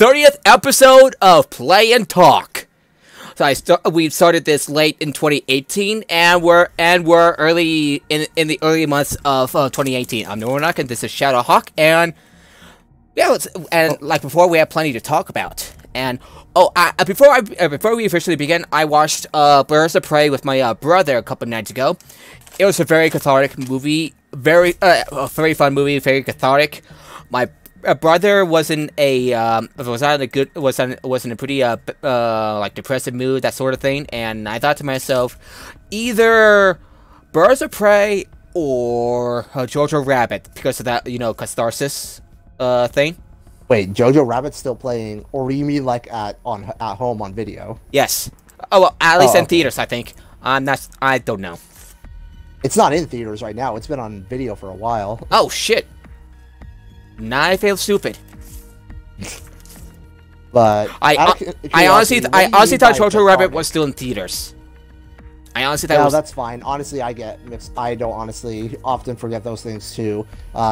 30th episode of Play and Talk. So we started this late in 2018, and we're early in the early months of 2018. I'm Ronnoc, and this is Shadowhawk, and yeah, like before, we have plenty to talk about. And before we officially begin, I watched Birds of Prey with my brother a couple nights ago. It was a very cathartic movie, very fun movie, very cathartic. My brother was in a pretty like depressive mood, that sort of thing, and I thought to myself, either Birds of Prey or Jojo Rabbit, because of that, catharsis thing. Wait, Jojo Rabbit's still playing, or you mean like at home on video? Yes. Oh well, at least in theaters, I think. I don't know. It's not in theaters right now. It's been on video for a while. Oh shit. Now I feel stupid. But I honestly thought Jojo Rabbit was still in theaters. I honestly thought. No, that's fine. Honestly, I get mixed. I don't honestly often forget those things too,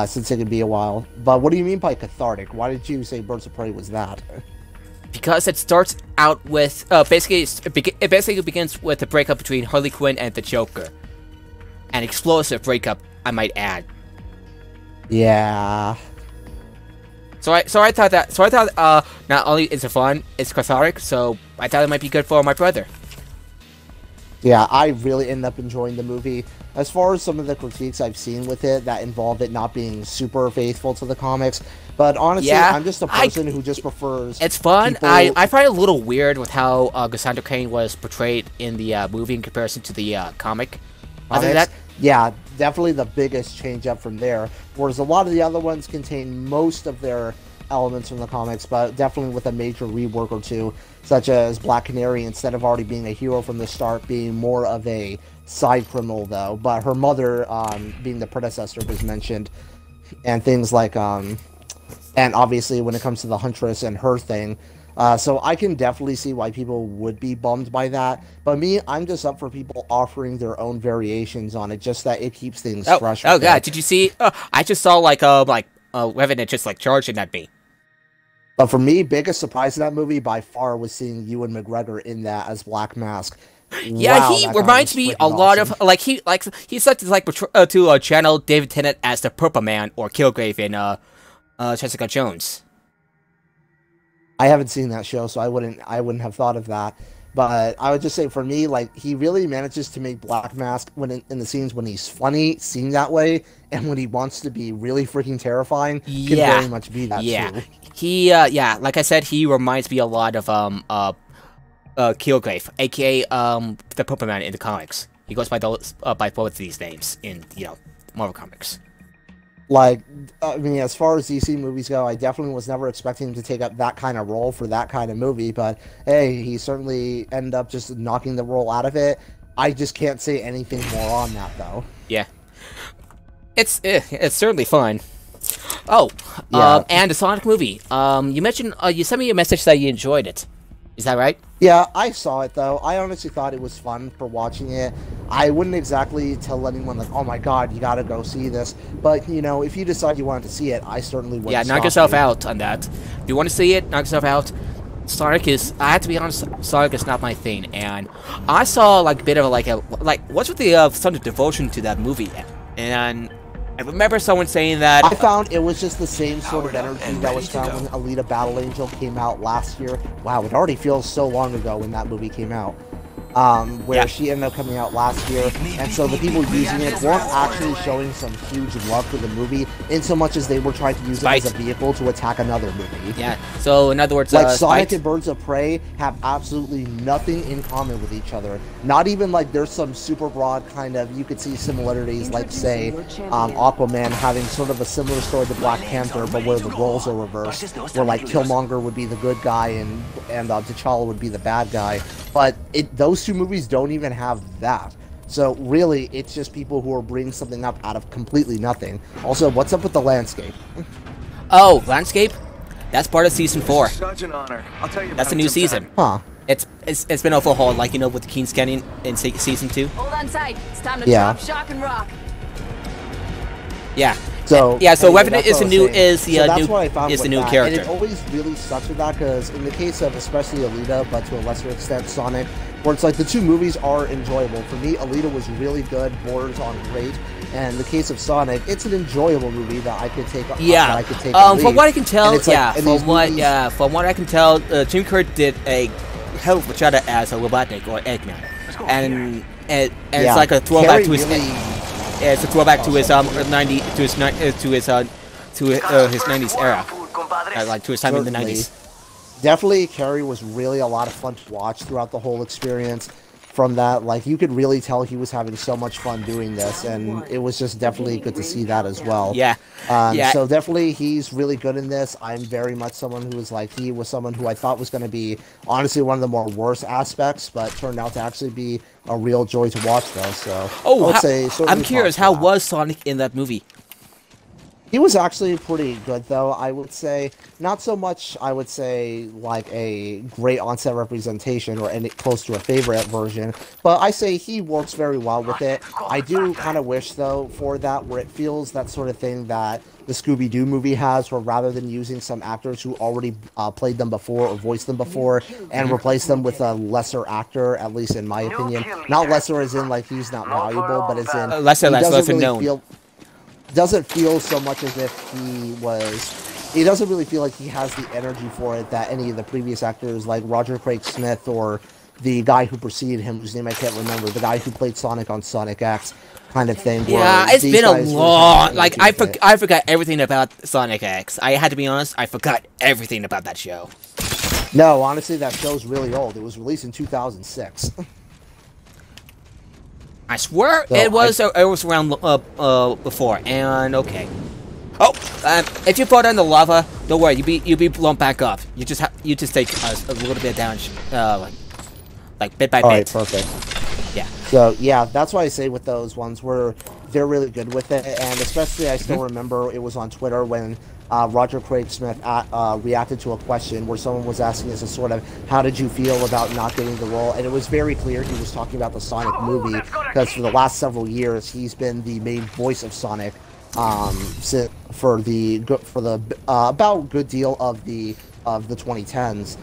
since it can be a while. But what do you mean by cathartic? Why did you say Birds of Prey was that? Because it starts out with it basically begins with a breakup between Harley Quinn and the Joker, an explosive breakup, I might add. Yeah. So I thought not only is it fun, it's cathartic. So I thought it might be good for my brother. Yeah, I really ended up enjoying the movie. As far as some of the critiques I've seen with it that involve it not being super faithful to the comics, but honestly, yeah, I'm just a person who just prefers. It's fun. I find it a little weird with how Cassandra Cain was portrayed in the movie in comparison to the comic. Other than that, yeah, definitely the biggest change up from there. Whereas a lot of the other ones contain most of their elements from the comics, but definitely with a major rework or two, such as Black Canary, instead of already being a hero from the start, being more of a side criminal though, but her mother being the predecessor was mentioned, and things like and obviously when it comes to the Huntress and her thing, so I can definitely see why people would be bummed by that, but me, I'm just up for people offering their own variations on it, just that it keeps things fresh. Oh god, did you see? I just saw Revenant just charging at me. But for me, biggest surprise in that movie by far was seeing Ewan McGregor in that as Black Mask. Yeah, wow, he reminds me a lot of he's to channel David Tennant as the Purple Man or Kilgrave in Jessica Jones. I haven't seen that show, so I wouldn't have thought of that. But I would just say for me, he really manages to make Black Mask when in the scenes when he's funny, seem that way, and when he wants to be really freaking terrifying, can very much be that too. He like I said, he reminds me a lot of Kilgrave, aka the Purple Man in the comics. He goes by both these names in Marvel Comics. I mean, as far as DC movies go, I definitely was never expecting him to take up that kind of role for that kind of movie, but hey, he certainly ended up just knocking the role out of it. I just can't say anything more on that, though. Yeah. It's certainly fun. Oh, yeah. And the Sonic movie. You mentioned, you sent me a message that you enjoyed it. Is that right? Yeah, I saw it, though. I honestly thought it was fun for watching it. I wouldn't exactly tell anyone, oh my god, you gotta go see this. But, if you decide you wanted to see it, I certainly would. Yeah, knock yourself out on that. If you want to see it, knock yourself out. I have to be honest, Sonic is not my thing. And I saw, a bit of what's with the sort of devotion to that movie? And I remember someone saying that I found it was just the same sort of energy that was found when Alita Battle Angel came out last year. Wow, it already feels so long ago when that movie came out. Where she ended up coming out last year, and so the people using it weren't actually showing some huge love for the movie, in so much as they were trying to use it as a vehicle to attack another movie. Yeah, so in other words, Sonic and Birds of Prey have absolutely nothing in common with each other. Not even there's some super broad kind of, you could see similarities, say, Aquaman having sort of a similar story to Black Panther, but where the roles are reversed, where Killmonger would be the good guy and T'Challa would be the bad guy. But those two movies don't even have that. So really, it's just people who are bringing something up out of completely nothing. Also, what's up with the landscape? Oh, landscape? That's part of season 4. Such an honor. I'll tell you. That's a new season. Huh. It's been overhauled, with the Keen scanning in season 2. Hold on tight. It's time to drop, shock, and rock. Yeah. So yeah, so anyway, Revenant that's is what the I was new saying. is the So that's new what I found is the with new that. character. And it always really sucks with that because in the case of especially Alita, but to a lesser extent Sonic, where it's like the two movies are enjoyable. For me, Alita was really good, borders on great. And in the case of Sonic, it's an enjoyable movie that I could take. Yeah. That I could take. From what I can tell, like, from what I can tell, Tim Curry did a hell of a shot as a Robotnik or Eggman, and it's like a throwback to his. It's a throwback to his 90s era, like to his time in the 90s. Definitely, Carrie was really a lot of fun to watch throughout the whole experience. From that, like, you could really tell he was having so much fun doing this, and it was just definitely good to see that as well. Yeah. So definitely he's really good in this. I'm very much someone who was like, he was someone who I thought was going to be honestly one of the more worst aspects, but turned out to actually be a real joy to watch though. So I'm curious, how was Sonic in that movie? He was actually pretty good, though. I would say not so much. I would say like a great on-set representation or any close to a favorite version, but I say he works very well with it. I do kind of wish, though, for that where it feels that sort of thing that the Scooby-Doo movie has, where rather than using some actors who already played them before or voiced them before and replace them with a lesser actor, at least in my opinion, not lesser as in like he's not valuable, but as in lesser known. Doesn't feel so much as if he doesn't really feel like he has the energy for it that any of the previous actors like Roger Craig Smith or the guy who preceded him, whose name I can't remember, the guy who played Sonic on Sonic X kind of thing. Yeah, it's been a long, like, I forgot everything about Sonic X. I had to be honest, I forgot everything about that show. No, honestly, that show's really old. It was released in 2006. I swear it was around before, and okay. Oh, if you fall down the lava, don't worry, you'll be blown back up. You just take a little bit of damage, like bit by bit. Alright, perfect. Yeah. So yeah, that's why I say with those ones where they're really good with it, and especially I still remember it was on Twitter when Roger Craig Smith reacted to a question where someone was asking us a sort of, how did you feel about not getting the role? And it was very clear he was talking about the Sonic movie, because for the last several years he's been the main voice of Sonic for the about good deal of the 2010s,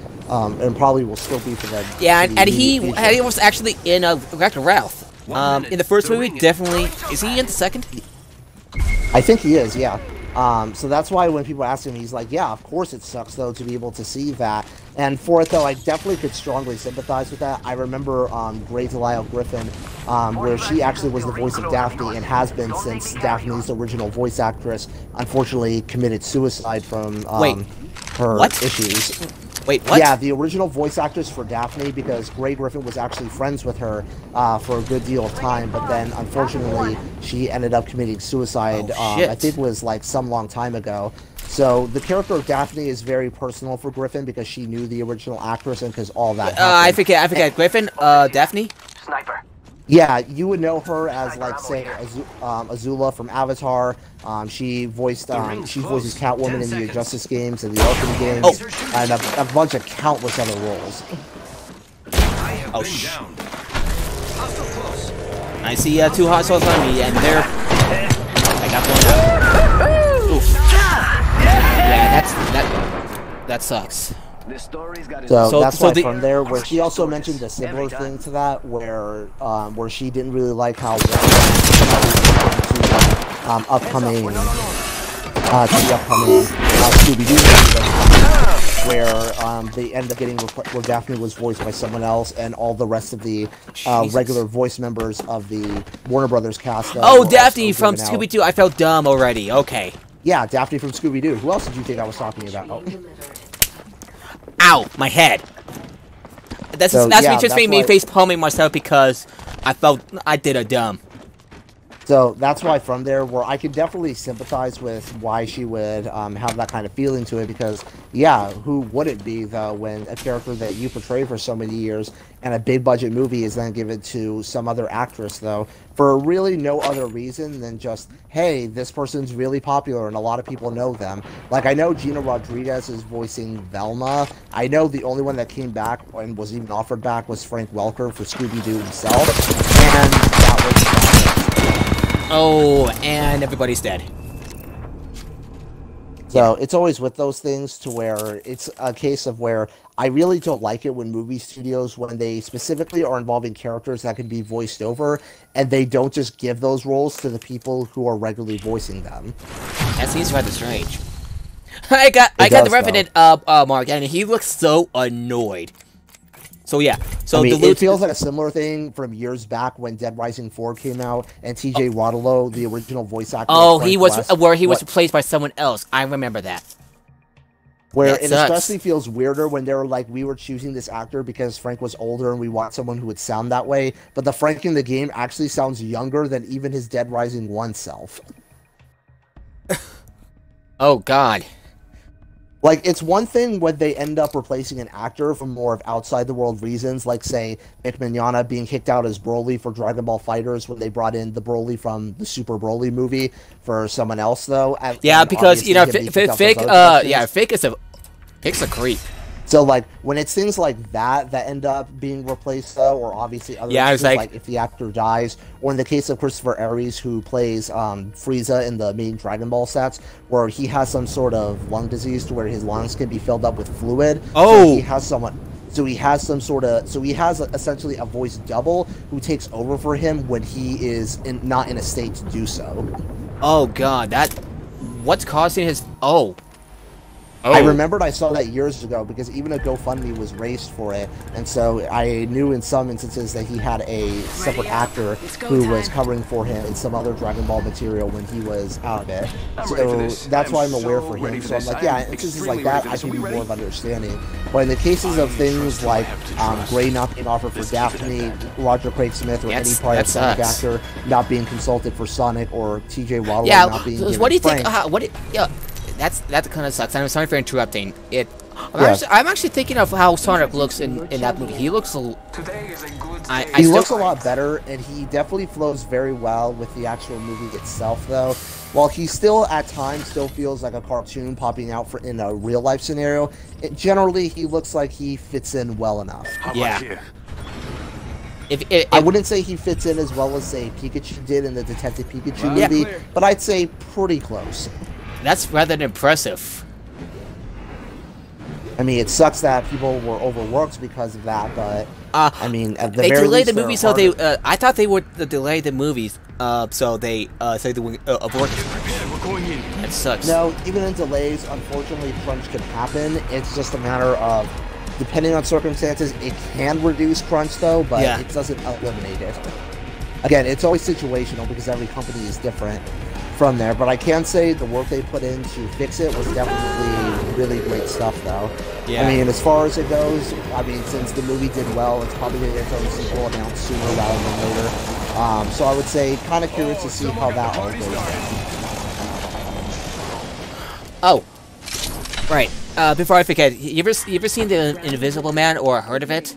and probably will still be for the and he was actually in Wreck-It Ralph. In the first movie, definitely. Is he in the second? I think he is, yeah. So that's why when people ask him, he's like, yeah, of course it sucks, though, to be able to see that. And for it, though, I definitely could strongly sympathize with that. I remember Grey Delisle Griffin, where she actually was the voice of Daphne and has been since Daphne's original voice actress unfortunately committed suicide from her issues. Wait, what? Yeah, the original voice actress for Daphne, because Grey Griffin was actually friends with her for a good deal of time, but then unfortunately she ended up committing suicide. I think it was like some long time ago. So the character of Daphne is very personal for Griffin because she knew the original actress and because all that. I forget. Griffin, Daphne. Sniper. Yeah, you would know her as, like, say, Azula from Avatar. She voices Catwoman in the Injustice games and the Arkham games, and a bunch of countless other roles. Oh, I see two hot sauce on me, and they're... I got one out. Oof. Yeah, that sucks. So that's why from there, where she also mentioned a similar thing to that, where she didn't really like how upcoming Scooby-Doo movie, where they ended up getting where Daphne was voiced by someone else, and all the rest of the regular voice members of the Warner Brothers cast. Daphne from Scooby-Doo. I felt dumb already. Okay. Yeah, Daphne from Scooby-Doo. Who else did you think I was talking about? Ow, my head. That's me face palming myself because I felt I did a dumb. So that's why from there, where I could definitely sympathize with why she would have that kind of feeling to it, because, yeah, who wouldn't be, though, when a character that you portray for so many years and a big-budget movie is then given to some other actress, though, for really no other reason than just, hey, this person's really popular and a lot of people know them. Like, I know Gina Rodriguez is voicing Velma. I know the only one that came back and was even offered back was Frank Welker for Scooby-Doo himself, and that was... Oh, and everybody's dead. So it's always with those things to where it's a case of where I really don't like it when movie studios, when they specifically are involving characters that can be voiced over, and they don't just give those roles to the people who are regularly voicing them. That seems rather strange. It I got the does, revenant Mark, and he looks so annoyed. So yeah, so I mean, the it feels like a similar thing from years back when Dead Rising 4 came out, and T.J. Waddlow, the original voice actor. Oh, Frank he was West, where he was replaced by someone else. I remember that. Where That it sucks. especially feels weirder when they were like, we were choosing this actor because Frank was older and we want someone who would sound that way, but the Frank in the game actually sounds younger than even his Dead Rising 1 self. Oh God. Like, it's one thing when they end up replacing an actor for more of outside-the-world reasons, like, say, Mick Mignogna being kicked out as Broly for Dragon Ball FighterZ when they brought in the Broly from the Super Broly movie for someone else, though. Yeah, and because, you know, Fick's a creep. So, like, when it's things like that that end up being replaced, though, or obviously other things, like if the actor dies, or in the case of Christopher Aries, who plays Frieza in the main Dragon Ball sets, where he has some sort of lung disease to where his lungs can be filled up with fluid. Oh! So he has someone... So he has essentially a voice double who takes over for him when he is not in a state to do so. Oh God, what's causing his... Oh. I remembered I saw that years ago because even a GoFundMe was raised for it, and so I knew in some instances that he had a separate actor who was covering for him in some other Dragon Ball material when he was out of it. So that's why I'm aware for him. So I'm like, yeah, in instances like that, I can be more of understanding. But in the cases of things like Gray not being offered for Daphne, Roger Craig Smith, or any prior Sonic actor not being consulted for Sonic, or T.J. Waddle not being given what do you Frank. think? That kind of sucks. I'm sorry for interrupting. I'm actually thinking of how Sonic looks in that movie. He looks he looks a lot better, and he definitely flows very well with the actual movie itself, though. While he still, at times, still feels like a cartoon popping out in a real-life scenario, generally, he looks like he fits in well enough. Yeah. I wouldn't say he fits in as well as, say, Pikachu did in the Detective Pikachu movie, but I'd say pretty close. That's rather impressive. I mean, it sucks that people were overworked because of that, but I mean, at the they very delayed least, the movie, so they. I thought they would delay the movies, so they would abort. That sucks. No, even in delays, unfortunately, crunch can happen. It's just a matter of, depending on circumstances, it can reduce crunch though, but it doesn't eliminate it. Again, it's always situational because every company is different from there, but I can say the work they put in to fix it was definitely really great stuff, though. Yeah. I mean, as far as it goes, I mean, since the movie did well, it's probably going to get its own sequel announced sooner rather than later. So I would say, kind of curious to see how that all goes down. Oh, right. Before I forget, you ever seen The Invisible Man or heard of it?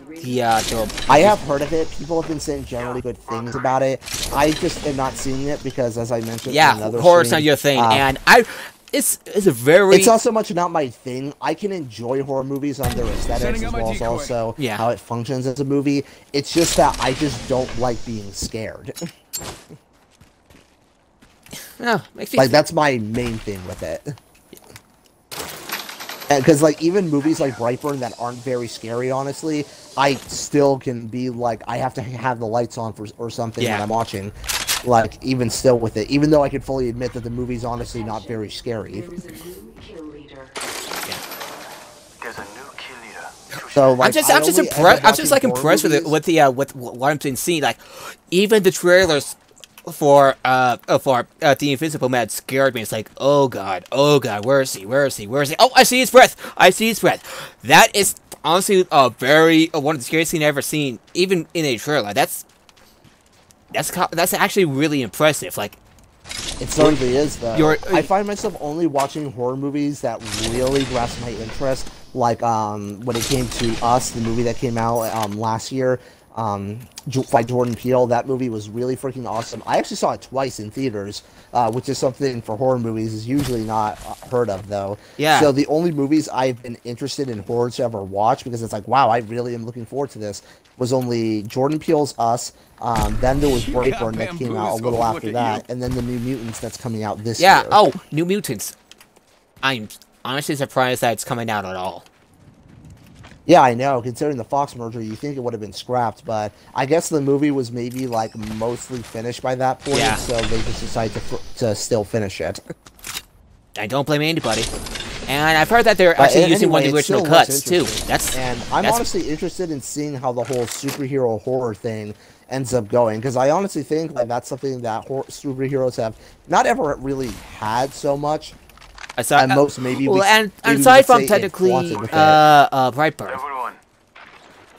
I have heard of it. People have been saying generally good things about it. I just am not seeing it because, as I mentioned, horror's not your thing, and it's not so much not my thing. I can enjoy horror movies on their aesthetics as well as also how it functions as a movie. It's just that I just don't like being scared. That's my main thing with it. Because, like, even movies like Brightburn that aren't very scary, honestly, I still can be like, I have to have the lights on or something when I'm watching. Like, even still with it. Even though I can fully admit that the movie's honestly not very scary. So, like, I'm just impressed with what I'm seeing. Like, even the trailers for The Invisible Man scared me. It's like, oh god, where is he? Oh, I see his breath. That is honestly one of the scariest things I've ever seen, even in a trailer. That's actually really impressive. Like, it certainly is, though. I find myself only watching horror movies that really grasp my interest. Like, when it came to Us, the movie that came out last year, by Jordan Peele. That movie was really freaking awesome. I actually saw it twice in theaters, which is something for horror movies is usually not heard of, though. Yeah. So the only movies I've been interested in horror to ever watch, because it's like, wow, I really am looking forward to this, was only Jordan Peele's Us. Then there was Brightburn that came out a little after that, and then the New Mutants that's coming out this year. Oh, New Mutants. I'm honestly surprised that it's coming out at all. Yeah, I know. Considering the Fox merger, you think it would have been scrapped, but I guess the movie was maybe like mostly finished by that point, Yeah. so they just decided to still finish it. I don't blame anybody. And I've heard that they're But actually using anyway, one of the it original still looks cuts too. interesting. And I'm honestly interested in seeing how the whole superhero horror thing ends up going, because I honestly think like that's something that superheroes have not ever really had so much. Aside, and most maybe well, we, and maybe aside we from say technically Brightburn.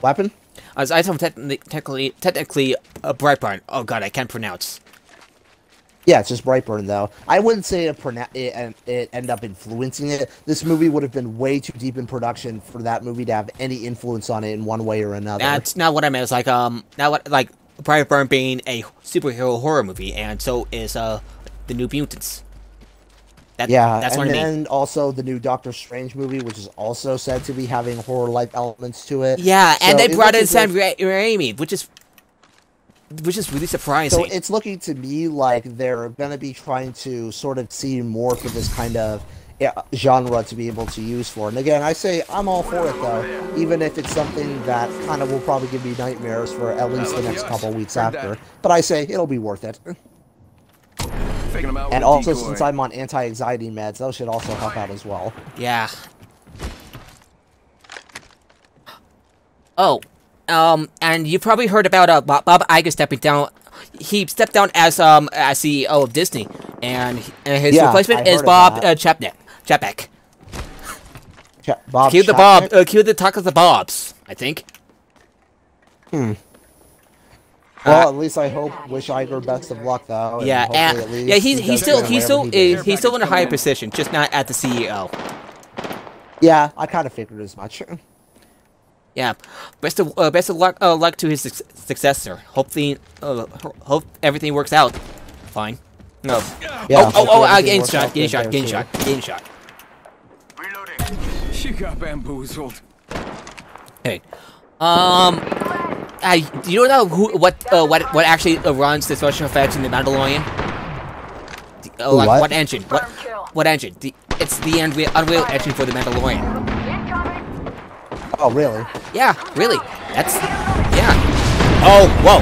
Weapon? Aside from technically Brightburn. Oh god, I can't pronounce. Yeah, it's just Brightburn though. I wouldn't say it ended up influencing it. This movie would have been way too deep in production for that movie to have any influence on it in one way or another. That's not what I meant. It's like not what like Brightburn being a superhero horror movie, and so is the New Mutants. That's what I mean. And also the new Doctor Strange movie, which is also said to be having horror-like elements to it. Yeah, so and they brought in Sam Raimi, which is really surprising. So it's looking to me like they're going to be trying to sort of see more for this kind of genre to be able to use for. And again, I say I'm all for it, though, even if it's something that kind of will probably give me nightmares for at least the next couple weeks after. But I say it'll be worth it. And also, since I'm on anti-anxiety meds, those should also help out as well. Yeah. Oh, and you probably heard about Bob Iger stepping down. He stepped down as CEO of Disney, and his replacement is Bob Chapek. Bob Cue the Bob. Cue the talk of the Bobs. I think. Well, at least I wish Iger best of luck, though. Yeah, and yeah, he's still in a high position, just not at the CEO. Yeah, I kind of figured as much. Yeah, best of luck to his successor. Hopefully, hope everything works out. Fine. No. Yeah, Getting shot. Reloading. She got bamboozled. Hey, do you know what actually runs the special effects in the Mandalorian? What engine? What engine? It's the Unreal Engine for the Mandalorian. Oh, really? Yeah, really. Oh, whoa.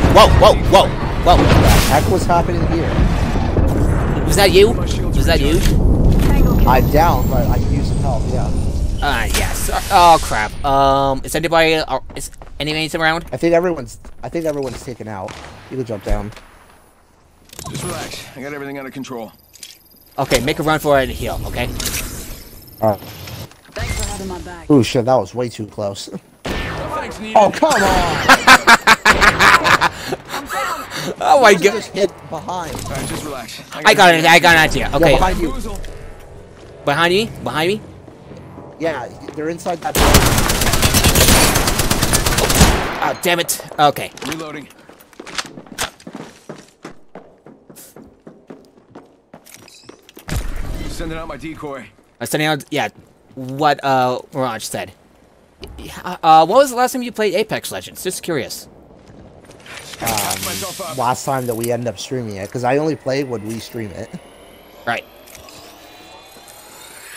What the heck was happening here? Was that you? Was that you? I'm down, but I can use some help, yeah. Yes. Oh, crap. Is anybody's around? I think everyone's taken out. You can jump down. Just relax. I got everything under control. Okay, make a run for it and heal, okay? Alright. Thanks for having my back. Ooh, shit, that was way too close. Thanks, Oh, come on! Oh my god. Just hit behind. Alright, just relax. I got an idea. Okay. Yeah, behind you. Behind me? Yeah, they're inside that door. Oh, damn it. Okay. Reloading. Sending out my decoy. Sending out, yeah, what Ronnoc said. What was the last time you played Apex Legends? Just curious. Last time that we ended up streaming it, because I only play when we stream it. Right.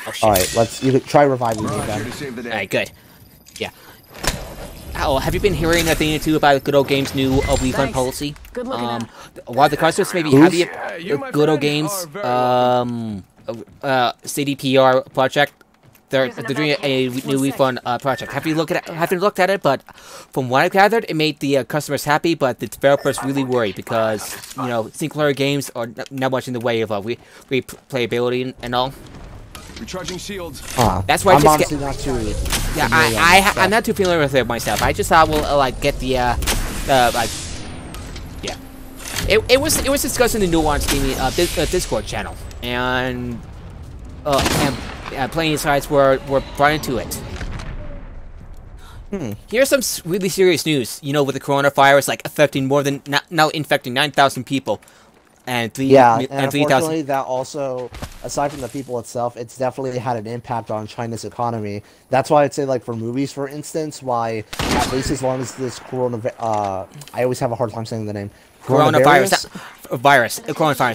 Oh, shit. Alright, you can try reviving me then. Alright, good. Yeah. Oh, have you been hearing a thing or two about Good Old Games' new refund policy? Good looking at. While the customers may be happy at Good Old Games CDPR project, they're doing a new refund project. Have you looked at it? But from what I've gathered, it made the customers happy, but the developers really worried because single-player games are not much in the way of replayability and all. Recharging shields. That's why I'm honestly not too. Yeah, I'm not too familiar with it myself. I just thought we'll get the yeah. It was discussed in the Nuance Gaming Discord channel, and plenty of sites were brought into it. Here's some really serious news. With the coronavirus affecting now infecting 9,000 people. And unfortunately, that also, aside from the people itself, it's definitely had an impact on China's economy. That's why I'd say, for movies, for instance, why, at least as long as this I always have a hard time saying the name. Coronavirus,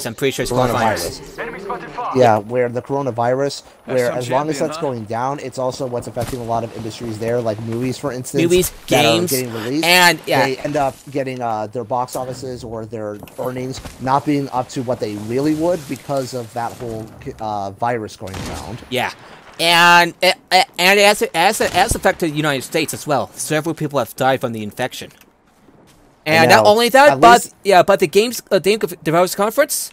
I'm pretty sure it's coronavirus. Enemy spotted far. Yeah, where the coronavirus, where some as long as champion, that's huh? going down, it's also what's affecting a lot of industries there, like movies, for instance, Movies, that are games, getting released. and yeah, They end up getting their box offices or their earnings not being up to what they really would because of that whole virus going around. yeah. And it has affected the United States as well. Several people have died from the infection. And not know. only that, At but least- yeah, but the Game Developers Conference,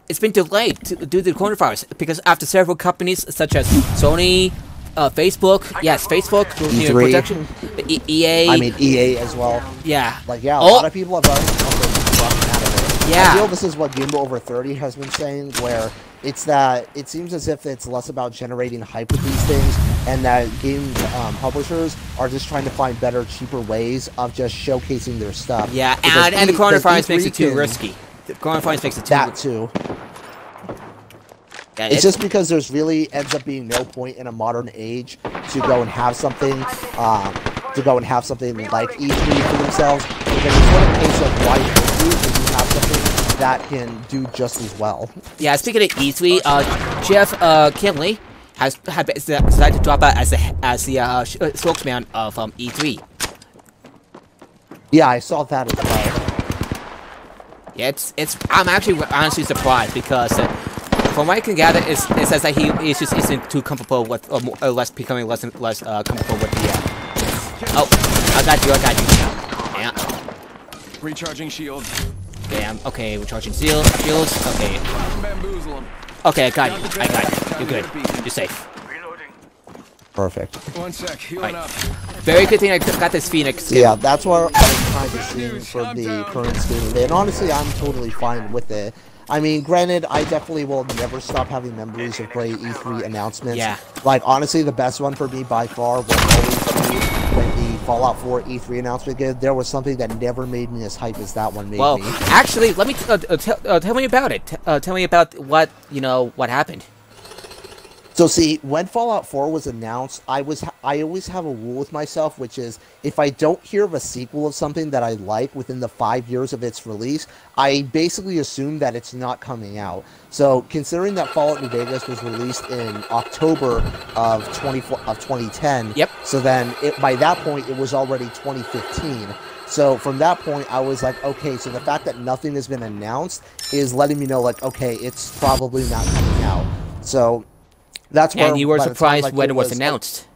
it's been delayed due to the coronavirus because after several companies such as Sony, Facebook, Facebook, E3. production, EA, I mean, EA as well. yeah, Like, yeah, a Oh. lot of people have already gotten out of it. Yeah. I feel this is what Game Over 30 has been saying, where it's that it seems as if it's less about generating hype with these things, and that game publishers are just trying to find better, cheaper ways of just showcasing their stuff. yeah, Because and the coronavirus makes it too can- risky. The coronavirus makes it too. That too. Yeah, It's just because there's really ends up being no point in a modern age to go and have something, like E3 for themselves, because it's not a case of why would you if you have something that can do just as well. Yeah, speaking of E3, Jeff Kinley has decided to drop out as the spokesman of E3. Yeah, I saw that as well. Yeah, I'm actually honestly surprised because from what I can gather, it says that he just isn't too comfortable with, or becoming less and less comfortable with the. Oh, I got you. Yeah. Recharging shields. Damn. Okay, recharging shields. Okay. Bamboozle him. Okay, I got you. You're good. You're safe. Perfect. 1 sec, healing Right. up. Very good thing I got this Phoenix. Yeah, that's what I'm kind of seeing for the current state of it. And honestly, I'm totally fine with it. I mean, granted, I definitely will never stop having memories of great E3 announcements. Yeah. Like, honestly, the best one for me by far was always when the Fallout 4 E3 announcement did. There was something that never made me as hype as that one made Well, me. actually, let me tell me about it. Tell me about what happened. So see, when Fallout 4 was announced, I always have a rule with myself, which is if I don't hear of a sequel of something that I like within the 5 years of its release, I basically assume that it's not coming out. So considering that Fallout New Vegas was released in October of 2010, Yep. So then by that point it was already 2015. So from that point, I was like, okay, so the fact that nothing has been announced is letting me know, like, okay, it's probably not coming out. So that's where. And you were by the time, surprised like, when it was announced.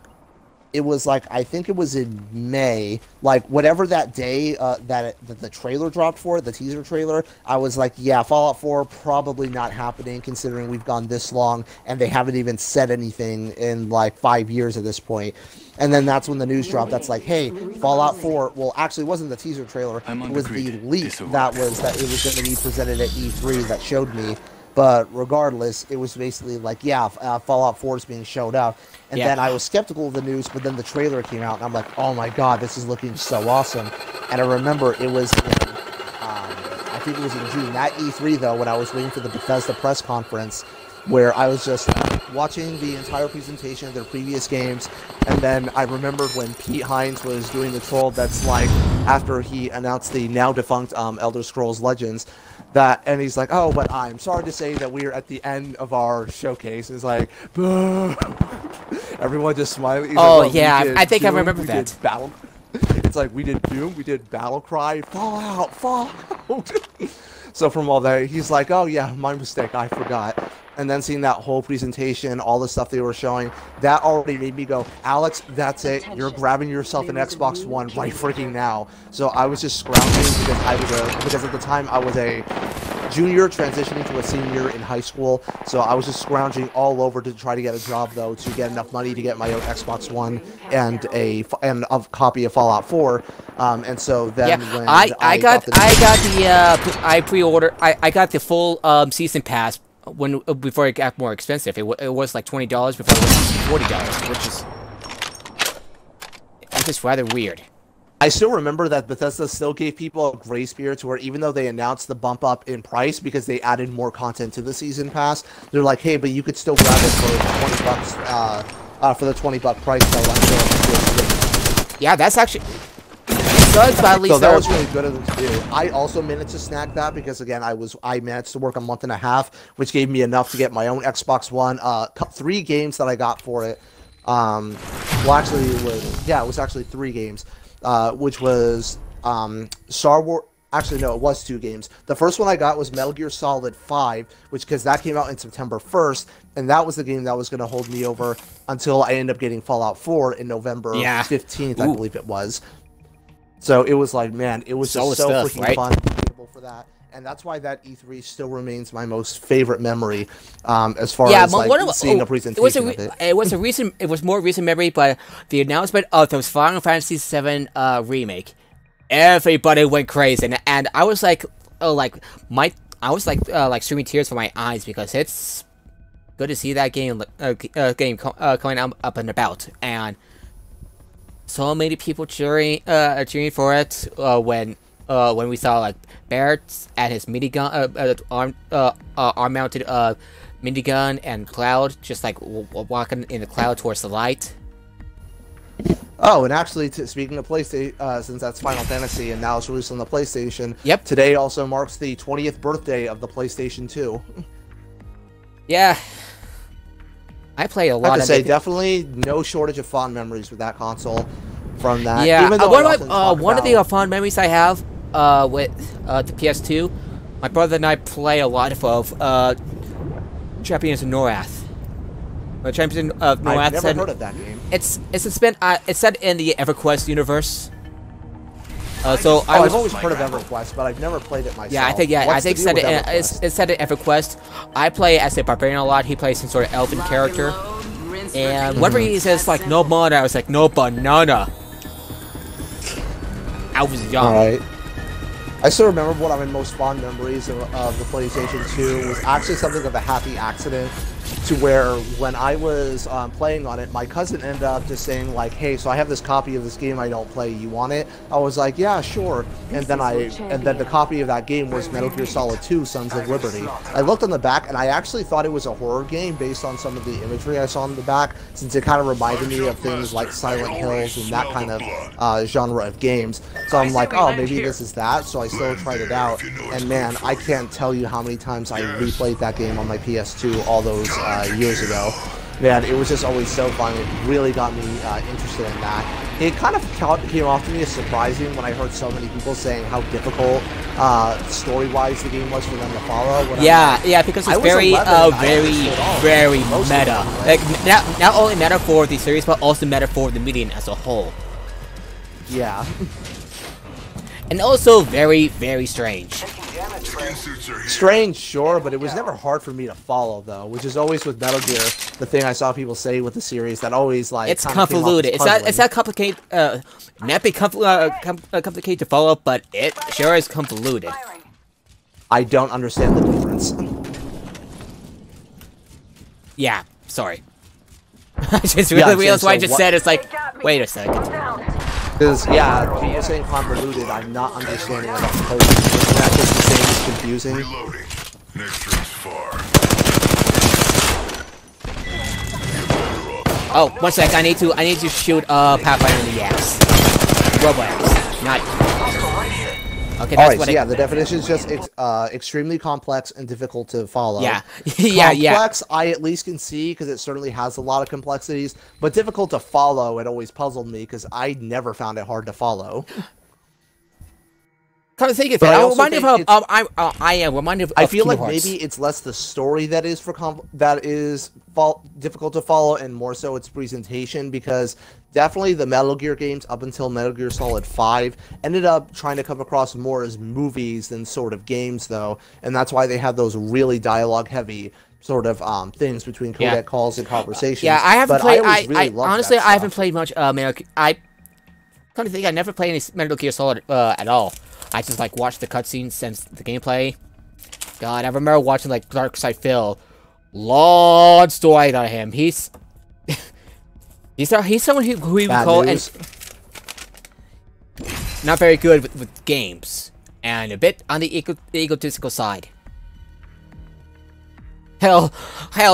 It was like, I think it was in May, like whatever that day that the trailer dropped for, the teaser trailer, I was like, yeah, Fallout 4 probably not happening considering we've gone this long and they haven't even said anything in like 5 years at this point. And then that's when the news dropped. That's like, hey, Fallout 4. Well, actually, it wasn't the teaser trailer. It was the leak that it was going to be presented at E3 that showed me. But regardless, it was basically like, yeah, Fallout 4 is being showed up. And Yeah. then I was skeptical of the news, but then the trailer came out, and I'm like, oh my god, this is looking so awesome. And I remember it was in, I think it was in June, not E3 though, when I was waiting for the Bethesda press conference, where I was just watching the entire presentation of their previous games, and then I remembered when Pete Hines was doing the troll that's like, after he announced the now-defunct Elder Scrolls Legends, and he's like, oh, but I'm sorry to say that we're at the end of our showcase. It's like, boo. Everyone just smiling. He's Oh, like, well, yeah, we did I think I Doom, remember we that. did Battle. It's like, we did Doom, we did Battlecry, Fallout. So from all that, he's like, oh yeah, my mistake, I forgot. And then seeing that whole presentation, all the stuff they were showing, that already made me go, Alex, that's it. You're grabbing yourself an Xbox One right freaking now. So I was just scrounging because at the time I was a junior transitioning to a senior in high school. So I was just scrounging all over to try to get a job though, to get enough money to get my own Xbox One and a copy of Fallout 4. And so then when I got the full season pass before it got more expensive. It was like $20 before it went $40, which is just rather weird. I still remember that Bethesda still gave people a grace period to where even though they announced the bump up in price because they added more content to the season pass, they're like, hey, but you could still grab it for $20 for the $20 price though. Yeah, that's actually sucks, but at least So that was really good of them to do. I also managed to snag that because again, I managed to work a month and a half, which gave me enough to get my own Xbox One. 3 games that I got for it. Well, actually, it was actually 3 games, which was Star Wars. Actually, no, it was 2 games. The first one I got was Metal Gear Solid 5, because that came out in September 1st, and that was the game that was going to hold me over until I ended up getting Fallout 4 in November 15th, I believe it was. So it was like, man, it was just so freaking fun for that. And that's why that E3 still remains my most favorite memory, as far as like, seeing a presentation of it. It was more recent memory, but the announcement of the Final Fantasy VII remake, everybody went crazy, and I was like, streaming tears from my eyes because it's good to see that game coming up and about, and so many people cheering for it when we saw like Barrett at his minigun, arm-mounted minigun, and Cloud just like walking in the cloud towards the light. Oh, and actually, speaking of PlayStation, since that's Final Fantasy and now it's released on the PlayStation, yep, today also marks the 20th birthday of the PlayStation 2. Yeah, I played a lot. I have to of say, it. Definitely no shortage of fond memories with that console. From that, yeah, even though one of the fond memories I have with the PS2, my brother and I play a lot of Champions of Norath. Champions of Norath. I've never heard of that game. It's set in the EverQuest universe. I've always heard of EverQuest, but I've never played it myself. Yeah, I think it's set in EverQuest. I play as a barbarian a lot. He plays some sort of elfin character. And whenever he says like no mana, I was like no banana. I was young. Alright. I still remember one of my most fond memories of the PlayStation 2 was actually something of a happy accident, to where when I was playing on it, my cousin ended up just saying like, hey, so I have this copy of this game I don't play, you want it? I was like, yeah, sure. And then the copy of that game was Metal Gear Solid 2 Sons of Liberty. I looked on the back and I actually thought it was a horror game based on some of the imagery I saw on the back, since it kind of reminded me of things like Silent Hills and that kind of genre of games. So I'm like, oh, maybe this is that. So I still tried it out, and man, I can't tell you how many times I replayed that game on my PS2 all those years ago. Man, it was just always so fun. It really got me interested in that. It kind of came off to me as surprising when I heard so many people saying how difficult story-wise the game was for them to follow. Yeah, because it's very meta. Like not only meta for the series, but also meta for the medium as a whole. Yeah. And also very, very strange. Strange, sure, but it was never hard for me to follow, though, which is always with Metal Gear, the thing I saw people say with the series that always, like, it's convoluted. It's not complicated, not be complicated to follow, but it sure is convoluted. I don't understand the difference. Yeah, sorry. I just really realized what I just said. It's like, wait a second. Because, yeah, people saying convoluted, I'm not understanding what I'm supposed to do. Isn't that just the same as confusing? Reloading. Next ring's far. Oh, one sec, I need to shoot Pathfinder in the ass. Robo ass. Not. Okay, that's what the definition is just extremely complex and difficult to follow. Yeah. Complex, I at least can see, because it certainly has a lot of complexities, but difficult to follow, it always puzzled me, because I never found it hard to follow. Come to think of it, I'm reminded of I feel like Hearts. maybe it's less the story that is difficult to follow, and more so its presentation, because definitely the Metal Gear games up until Metal Gear Solid 5 ended up trying to come across more as movies than sort of games, though, and that's why they have those really dialogue-heavy sort of things between codec calls and conversations. Yeah, I haven't played. Honestly, I haven't played much Metal Gear. I kind of think I never played any Metal Gear Solid at all. I just like watched the cutscenes since the gameplay. God, I remember watching like Dark Side Phil. Long story on him. He's someone who we would call not very good with games, and a bit on the egotistical side. Hell,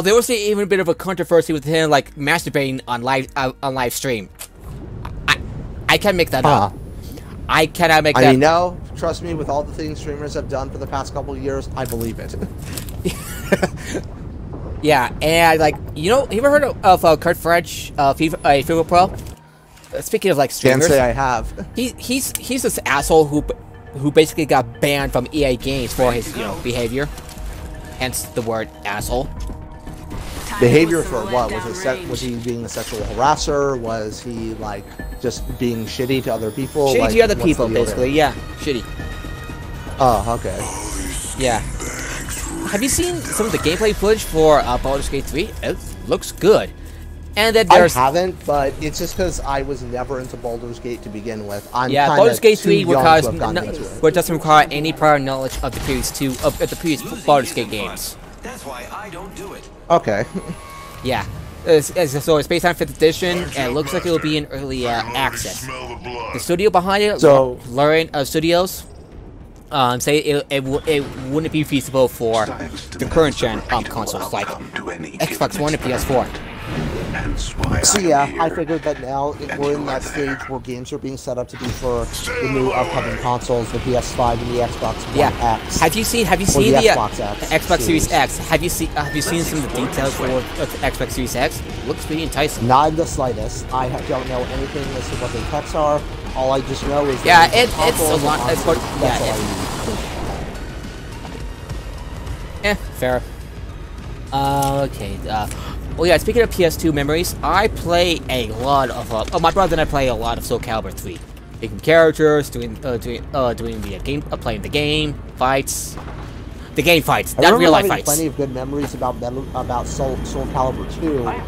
there was even a bit of a controversy with him like masturbating on live stream. I can't make that up. I cannot make that. I mean, no, trust me, with all the things streamers have done for the past couple of years, I believe it. Yeah, and like, you ever heard of Kurt French, FIFA Pro? Speaking of like Can't streamers, say I have. he's this asshole who basically got banned from EA Games for his behavior, hence the word asshole. Behavior for what? Was he being a sexual harasser? Was he like just being shitty to other people? Shitty like, to other what's people, the deal basically. there? Yeah, shitty. Oh, okay. Yeah. Have you seen some of the gameplay footage for Baldur's Gate 3? It looks good. And then there's... I haven't, but it's just because I was never into Baldur's Gate to begin with. Yeah, Baldur's Gate 3 doesn't require any prior knowledge of the previous Baldur's Gate games. That's why I don't do it. Okay. Yeah. So it's based on 5th edition, and it looks like it will be in early access. The studio behind it, Larian Studios, say it wouldn't be feasible for the current gen consoles like Xbox One and PS4. So yeah, I figured that now we're in that stage where games are being set up to be for the new upcoming consoles, the PS5 and the Xbox One X. Have you seen the Xbox Series X? Have you seen some of the details for the Xbox Series X? Looks pretty enticing. Not in the slightest. I don't know anything as to what the specs are. All I just know is it's a lot. That's all I need. Fair. Okay. Well, yeah. Speaking of PS2 memories, I play a lot of. My brother and I play a lot of Soul Calibur 3, making characters, doing the game, playing the game, fights. The game fights, not real life fights. Plenty of good memories about Soul Calibur 2. I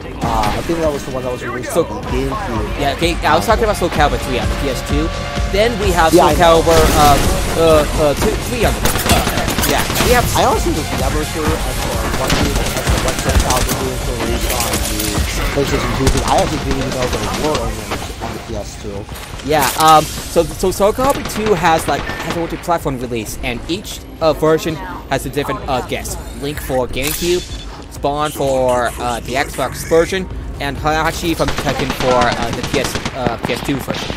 think that was the one that was released on the GameCube. Yeah, I was talking about Soul Calibur 3 on the PS2. Then we have Soul Calibur 3 on the yeah. We have. I honestly was never sure as to what Soul Calibur 3 was released on the PlayStation 2. I actually didn't even know there were on the PS2. Yeah. So Soul Calibur 2 has a multi-platform release, and each version has a different guest. Link for GameCube, Spawn for the Xbox version, and Hayashi from Tekken for the PS2 version.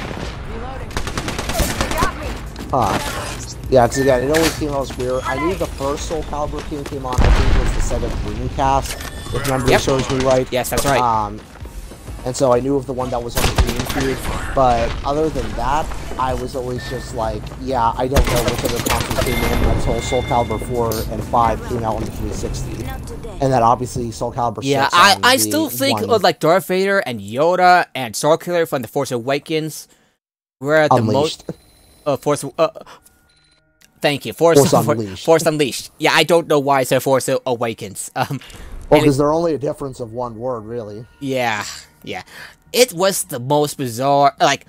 Yeah, because again, it always came out weird. I knew the first Soul Calibur game came on, I think it was the Sega Dreamcast, if memory serves me right. Yes, that's right. And so I knew of the one that was on the GameCube, but other than that, I was always just like, yeah, I don't know which other consoles came in until Soul Calibur 4 and 5 came out on the 360. And then obviously Soul Calibur 6. Yeah, I still think of like Darth Vader and Yoda and Starkiller from The Force Awakens were the most... Thank you. Force Unleashed. Force Unleashed. Yeah, I don't know why I said Force Awakens. Well, because they're only a difference of one word, really. Yeah. It was the most bizarre, like,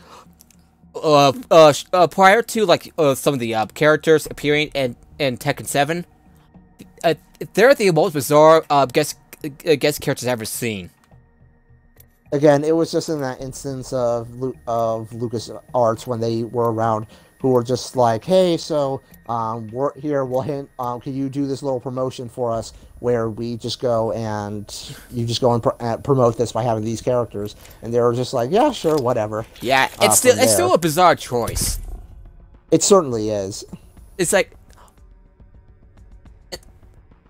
prior to, like, some of the, characters appearing in Tekken 7, they're the most bizarre, guest characters I've ever seen. Again, it was just in that instance of LucasArts when they were around, who were just like, hey, so, we're here, we'll hint, can you do this little promotion for us, where we just go and you just go and promote this by having these characters, and they were just like, yeah, sure, whatever. Yeah, it's still a bizarre choice. It certainly is. It's like,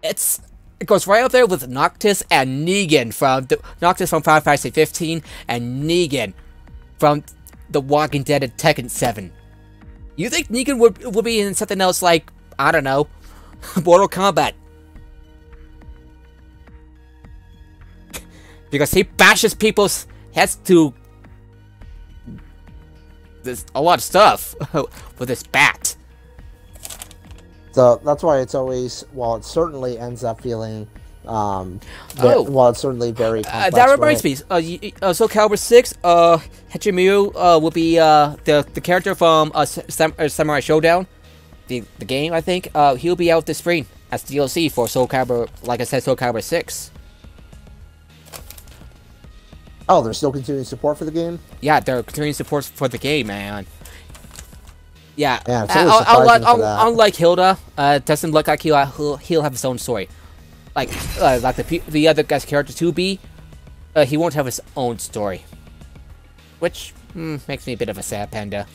it goes right up there with Noctis and Negan from Final Fantasy 15 and Negan from The Walking Dead and Tekken 7. You think Negan would be in something else like, I don't know, Mortal Kombat? Because he bashes people's heads to a lot of stuff with his bat. So that's why it's always, while it certainly ends up feeling, while it's certainly very complex. That reminds me, Soul Calibur 6, Hachimaru will be the character from Samurai Showdown, the game, I think. He'll be out this spring as DLC for Soul Calibur, like I said, Soul Calibur 6. Oh, they're still continuing support for the game? Yeah, they're continuing support for the game, man. Yeah, unlike Hilda, doesn't look like he'll have his own story. Like the other guy's character 2B, he won't have his own story. Which makes me a bit of a sad panda.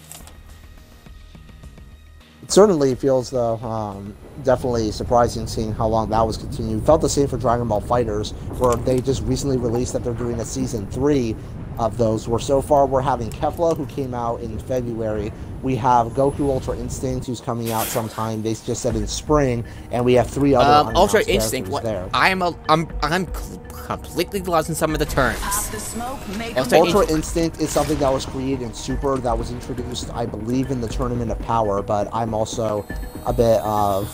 It certainly feels, though, definitely surprising seeing how long that was continued. Felt the same for Dragon Ball Fighters, where they just recently released that they're doing a season 3 of those, where so far we're having Kefla, who came out in February. We have Goku Ultra Instinct, who's coming out sometime. They just said in spring, and we have 3 other Ultra Instinct. What? there. I'm completely lost in some of the terms. Pop the smoke, make Ultra Instinct is something that was created in Super, that was introduced, I believe, in the Tournament of Power, but I'm also a bit of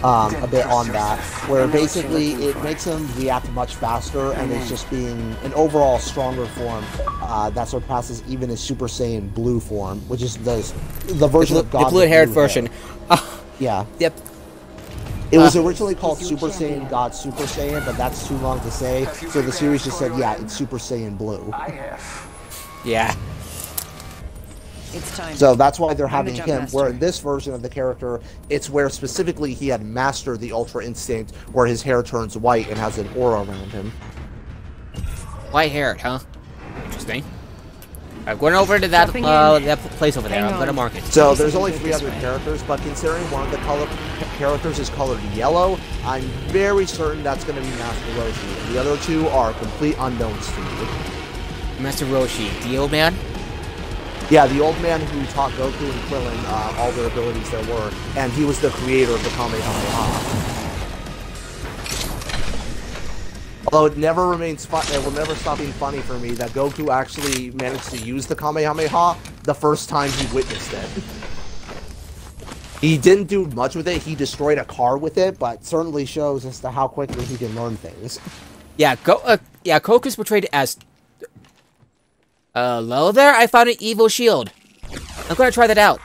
on that, where basically it makes him react much faster, and it's just being an overall stronger form that surpasses even his Super Saiyan Blue form, which is the version of God. The blue-haired version. Yeah. Yep. It was originally called Super Saiyan God Super Saiyan, but that's too long to say, so the series just said, yeah, it's Super Saiyan Blue. Yeah. It's time. So that's why they're having jump him, master. where in this version of the character, it's where specifically he had mastered the Ultra Instinct, where his hair turns white and has an aura around him. White-haired, huh? Interesting. I'm going over to that that place over there. I'm gonna mark it. So there's only 3 other characters, but considering one of the characters is colored yellow, I'm very certain that's going to be Master Roshi. And the other 2 are complete unknowns to me. Master Roshi, the old man. Yeah, the old man who taught Goku and Krillin all their abilities there were, and he was the creator of the Kamehameha. Although it never remains fun, it will never stop being funny for me that Goku actually managed to use the Kamehameha the first time he witnessed it. He didn't do much with it, he destroyed a car with it, but certainly shows as to how quickly he can learn things. Yeah, Goku's portrayed as... hello there? I found an evil shield. I'm gonna try that out.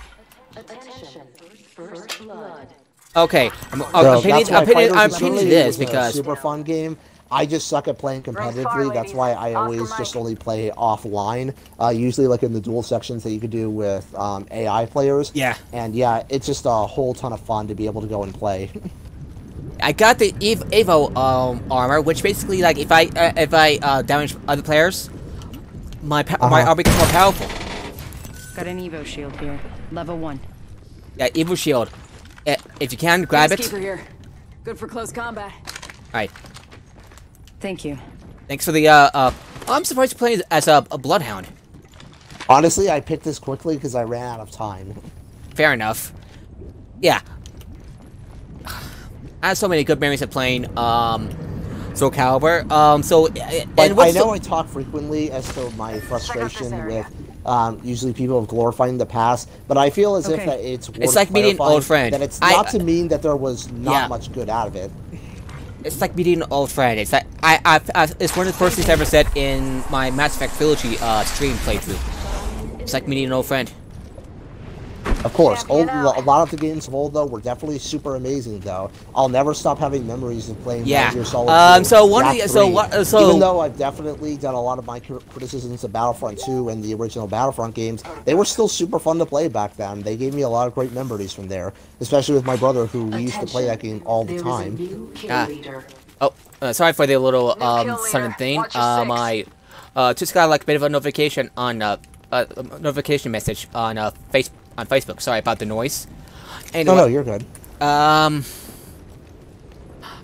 Okay, I'm pinning to this because... super fun game. I just suck at playing competitively. That's why I always just only play offline. Usually like in the duel sections that you could do with AI players. Yeah. And yeah, it's just a whole ton of fun to be able to go and play. I got the Evo armor, which basically, like, if I damage other players, my armor becomes more powerful. Got an Evo shield here. Level 1. Yeah, Evo shield. If you can, grab it. Peacekeeper here. Good for close combat. Alright. Thank you. Thanks for the, I'm surprised you're playing as a Bloodhound. Honestly, I picked this quickly because I ran out of time. Fair enough. Yeah. I have so many good memories of playing, Soul Calibur. But I know I talk frequently as to my frustration with usually people have glorifying the past, but I feel as if that it's worth like meeting an old friend. that it's not to mean that there was not Yeah. much good out of it. It's like meeting an old friend. It's like it's one of the first things I ever said in my Mass Effect Trilogy stream playthrough. It's like meeting an old friend. Of course, a lot of the games of old though were definitely super amazing though. I'll never stop having memories of playing Metal Gear Solid 2, so one of Jak the 3. Even though I've definitely done a lot of my criticisms of Battlefront 2 and the original Battlefront games, they were still super fun to play back then. They gave me a lot of great memories from there, especially with my brother who we used to play that game all the time. Sorry for the little sudden thing. I just got like a bit of a notification on notification message on Facebook. Sorry about the noise. Anyway, No, you're good.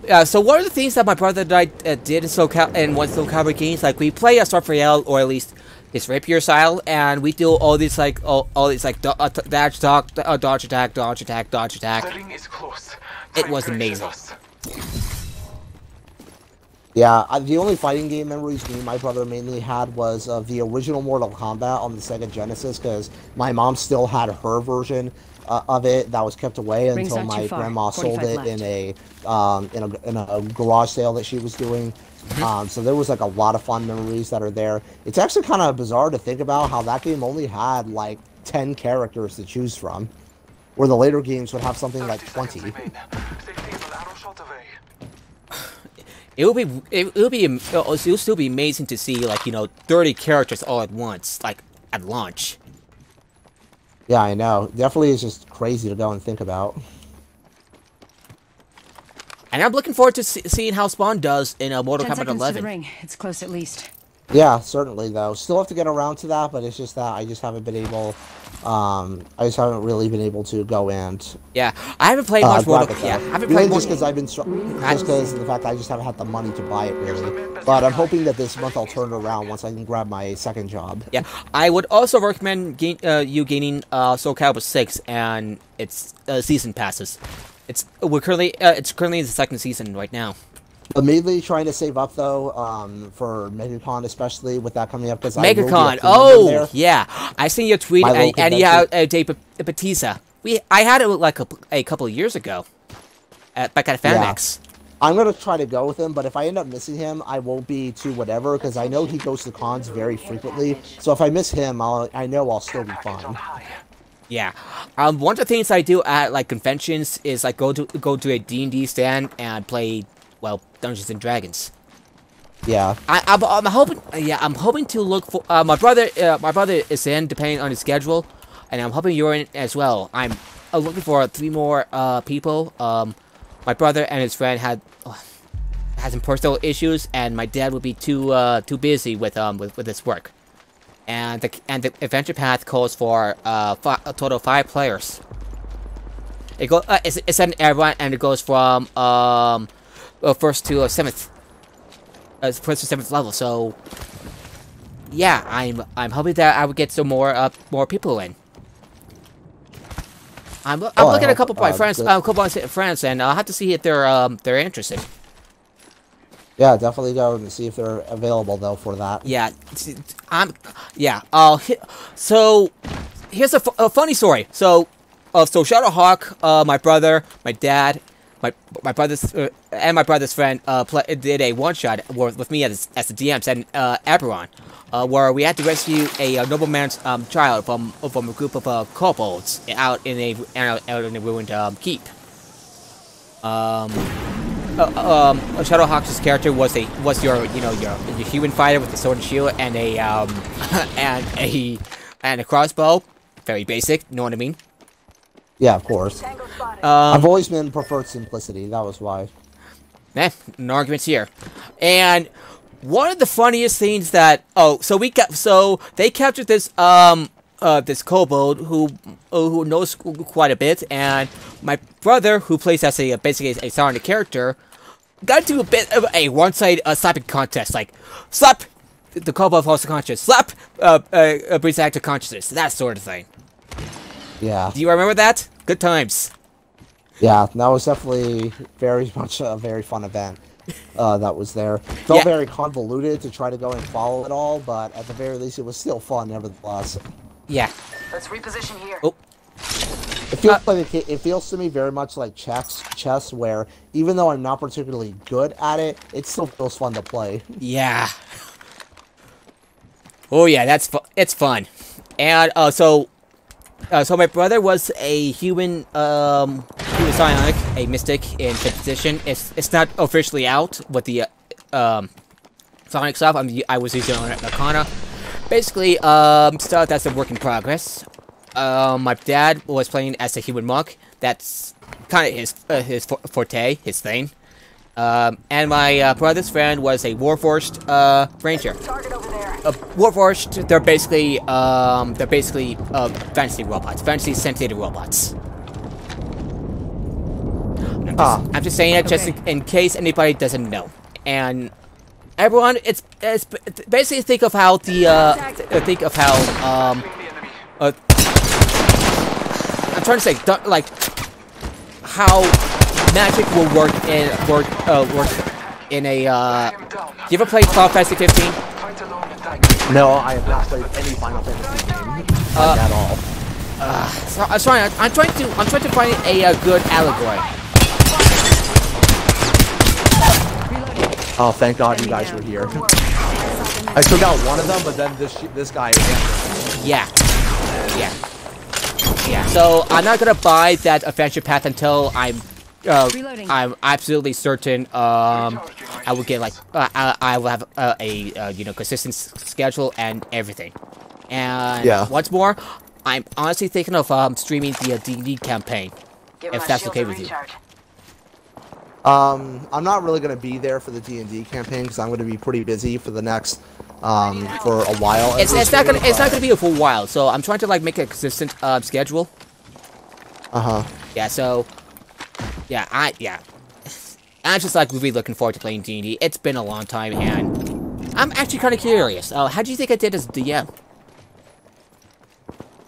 Yeah, so one of the things that my brother and I did in one Soul Calibur games, like we play a Star Royale, or at least his rapier style, and we do all these like dash, dodge attack, dodge attack, dodge attack. The ring is close. It was amazing. Yeah, the only fighting game memories me and my brother mainly had was of the original Mortal Kombat on the Sega Genesis, because my mom still had her version of it that was kept away until my grandma sold it in a garage sale that she was doing. So there was like a lot of fun memories that are there. It's actually kind of bizarre to think about how that game only had like 10 characters to choose from, where the later games would have something like 20. It'll still be amazing to see, like, 30 characters all at once, like at launch. Yeah, I know. Definitely is just crazy to go and think about. And I'm looking forward to seeing how Spawn does in Mortal 10 Kombat seconds 11. to the ring. It's close at least. Yeah, certainly though. Still have to get around to that, but it's just that I just haven't been able I just haven't really been able to go and Yeah, I haven't played much grab Ronnoc. it, Yeah, though. I haven't Really played more. just because I've been just because of the fact that I just haven't had the money to buy it really. But I'm hoping that this month I'll turn it around once I can grab my second job. Yeah, I would also recommend you gaining Soul Calibur 6 and its season passes. It's currently in the second season right now. I'm mainly trying to save up though, for MegaCon, especially with that coming up because MegaCon. Oh, yeah. I seen your tweet and you have a Batista. I had it like a couple of years ago, back at FanX. Yeah. I'm gonna try to go with him, but if I end up missing him, I won't be too whatever because I know he goes to cons very frequently. So if I miss him, I know I'll still be fine. Yeah. One of the things I do at like conventions is like go to a D&D stand and play, well, Dungeons and Dragons. Yeah. I'm hoping. Yeah, I'm hoping to look for. My brother is in, depending on his schedule, and I'm hoping you're in as well. I'm looking for 3 more people. My brother and his friend had some personal issues, and my dad would be too busy with his work. And the adventure path calls for a total of 5 players. It's an everyone, and it goes from first to 7th. First to 7th level. So yeah, I'm hoping that I would get some more people in. I'm looking at a couple of my friends, and I'll have to see if they're interested. Yeah, definitely go and see if they're available though for that. Yeah, so here's a funny story. So Shadowhawk, my brother, my dad, my brother's and my brother's friend did a one-shot with me as the DM and Eberron, where we had to rescue a nobleman's child from a group of kobolds out in a ruined keep. Shadowhawk's character was your human fighter with the sword and shield and a and a crossbow, very basic. Know what I mean? Yeah, of course. I've always been preferred simplicity. That was why. No arguments here. And one of the funniest things that they captured this this kobold who knows quite a bit, and my brother, who plays as basically a silent character, got into a bit of a one-sided slapping contest. Like, slap the kobold falls unconscious, slap brings back to consciousness, that sort of thing. Yeah. Do you remember that? Good times. Yeah, that was definitely very much a very fun event. That was there. Felt very convoluted to try to go and follow it all, but at the very least, it was still fun, nevertheless. Yeah. Let's reposition here. Oh. It feels to me very much like chess, where even though I'm not particularly good at it, it still feels fun to play. Yeah. Oh yeah, it's fun. And so my brother was a human psionic, a mystic in 5th edition. It's not officially out with the psionic stuff. I was using it on Arcana. Basically, stuff that's a work in progress. My dad was playing as a human monk. That's kind of his forte, his thing. And my brother's friend was a Warforged ranger. Warforged, they're basically fantasy robots, fantasy sentient robots. I'm just saying it just in case anybody doesn't know. And everyone, it's basically think of how I'm trying to say like how magic will work in a you ever played Final Fantasy 15? No, I have not played any Final Fantasy game at all. So I'm trying to find a good allegory. Oh, thank God you guys were here. I took out one of them, but then this guy. Yeah. So I'm not gonna buy that adventure path until I'm absolutely certain. I will get like I will have a consistent schedule and everything. And once more, I'm honestly thinking of streaming the D&D campaign, if that's okay with you. I'm not really going to be there for the D&D campaign because I'm going to be pretty busy for the next for a while. It's not gonna be a full while. So I'm trying to like make a consistent schedule. Yeah. So yeah, I'm just like really looking forward to playing D&D. It's been a long time, and I'm actually kind of curious. How do you think I did as DM?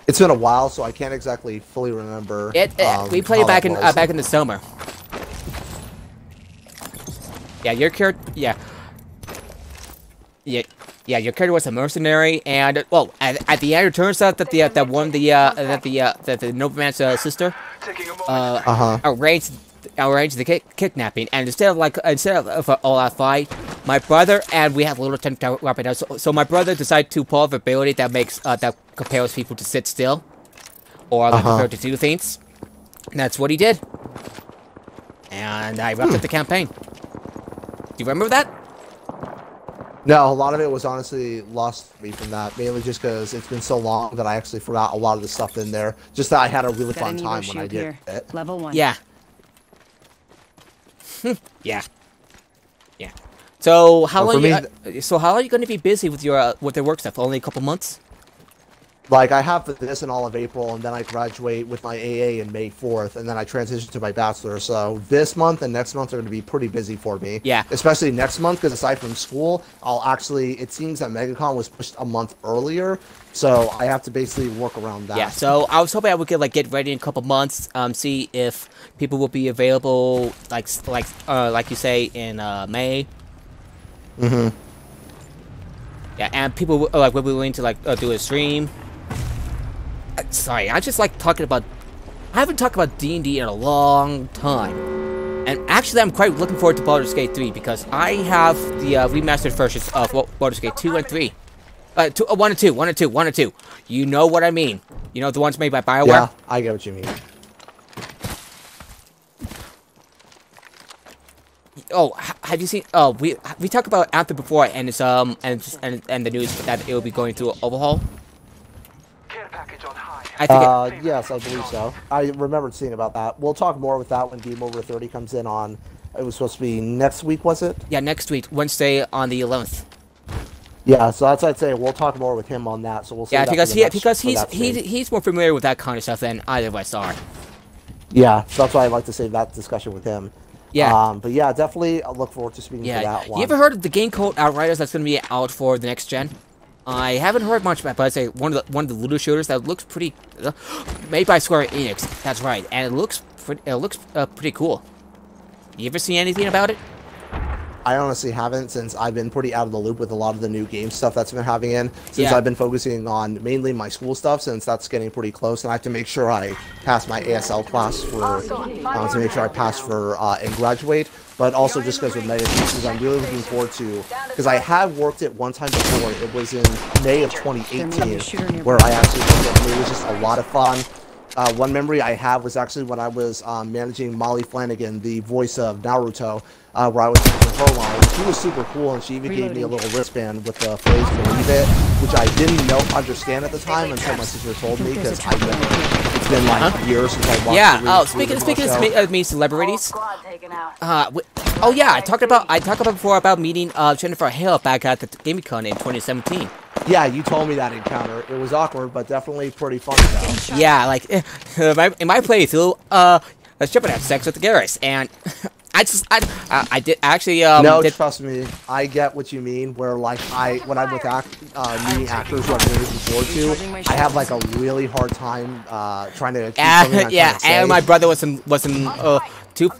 It's been a while, so I can't exactly fully remember. We played back in the summer. Yeah, your character. Yeah. Your character was a mercenary, and well, at the end, it turns out that the nobleman's sister arranged the kidnapping, and instead of all out fight, my brother and we have a little attempt to wrap it up. So my brother decided to pull off an ability that makes that compels people to sit still, or like compelled to do things. And that's what he did. And I wrapped up the campaign. Do you remember that? No, a lot of it was honestly lost to me from that, mainly just because it's been so long that I actually forgot a lot of the stuff in there. Just that I had a really fun time when I did it. Level 1. Yeah. Yeah. So how long? How are you going to be busy with your work stuff? Only a couple months? Like, I have this in all of April, and then I graduate with my AA in May 4th, and then I transition to my bachelor. So this month and next month are going to be pretty busy for me. Yeah. Especially next month, because aside from school, it seems that MegaCon was pushed a month earlier, so I have to basically work around that. Yeah, so I was hoping I would get ready in a couple months, see if people will be available, like you say, in May. Mm-hmm. Yeah, and people will be willing to do a stream. Sorry, I just like talking about... I haven't talked about D&D in a long time. And actually, I'm quite looking forward to Baldur's Gate 3, because I have the remastered versions of Baldur's Gate 2 and 3. 1 and 2. You know what I mean. You know, the ones made by BioWare? Yeah, I get what you mean. Oh, have you seen... Oh, we talked about Anthem before, and it's and the news that it will be going through an overhaul. I think yes, I believe so. I remembered seeing about that. We'll talk more with that when Game Over 30 comes in on... It was supposed to be next week, was it? Yeah, next week, Wednesday on the 11th. Yeah, so that's what I'd say. We'll talk more with him on that. So we'll see. Yeah, because he's more familiar with that kind of stuff than either of us are. Yeah, so that's why I'd like to save that discussion with him. Yeah. But yeah, definitely I look forward to speaking to that one. You ever heard of the game called Outriders that's going to be out for the next gen? I haven't heard much about it, but I'd say one of the looter shooters that looks pretty... made by Square Enix, that's right. And it looks pretty cool. You ever seen anything about it? I honestly haven't, since I've been pretty out of the loop with a lot of the new game stuff that's been happening since Yeah. I've been focusing on mainly my school stuff, since that's getting pretty close, and I have to make sure I pass my ASL class to make sure I pass for and graduate. But also just because with Mega Pieces, I'm really looking forward to, because I have worked it one time before. It was in May of 2018 where I actually worked it, and it was just a lot of fun. One memory I have was actually when I was managing Molly Flanagan, the voice of Naruto, where I was managing her line. She was super cool, and she even gave me a little wristband with the phrase "believe it," which I didn't understand at the time until my sister told me, because it's been like years since I watched. Yeah. Oh, speaking of me celebrities. Oh yeah, I talked about before about meeting Jennifer Hale back at the GameCon in 2017. Yeah, you told me that encounter. It was awkward, but definitely pretty funny though. Yeah, like in my playthrough, Shepard had sex with the Garrus, and I did actually No, trust me, I get what you mean. Where like when I'm with meeting actors who I'm really looking forward to, I have like a really hard time trying to keep something I'm trying to say. And my brother wasn't too.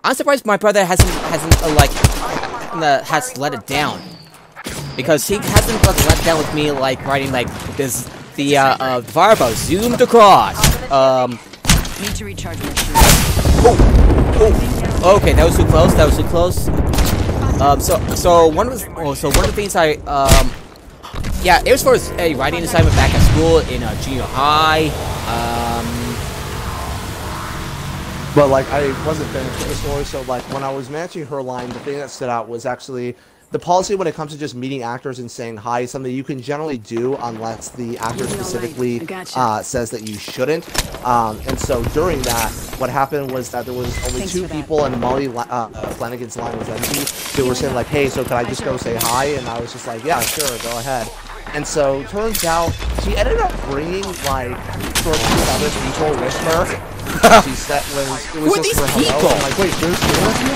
I'm surprised my brother hasn't let it down, because he hasn't let down with me like writing like this the fireball zoomed across. Need to recharge my shoes. Oh, okay, that was too close. That was too close. So one of the things yeah, it was for a writing assignment back at school in junior high. But like I wasn't finished with the story, so like when I was managing her line, the thing that stood out was actually the policy when it comes to just meeting actors and saying hi is something you can generally do unless the actor specifically says that you shouldn't. And so during that, what happened was that there was only two people and Molly Flanagan's line was empty. They were saying like, hey, so could I just go say hi? And I was just like, yeah, sure, go ahead. And so turns out she ended up bringing like 13 other people with her. She said it was just for hello. I'm like, wait, there's two of you?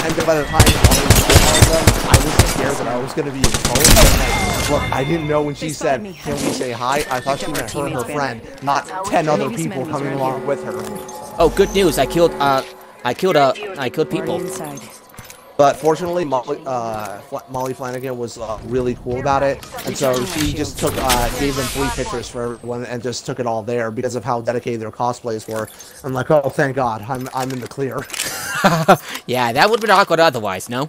And then by the time all of them, I was scared that I was going to be exposed. Like, look, I didn't know when she said, can we say hi? I thought she meant her and her friend, not 10 other people coming along with her. Oh, good news! I killed people. But fortunately, Molly Flanagan was really cool about it, and so she just gave them 3 pictures for everyone and just took it all there because of how dedicated their cosplays were. I'm like, oh, thank God, I'm in the clear. Yeah, that would have been awkward otherwise, no?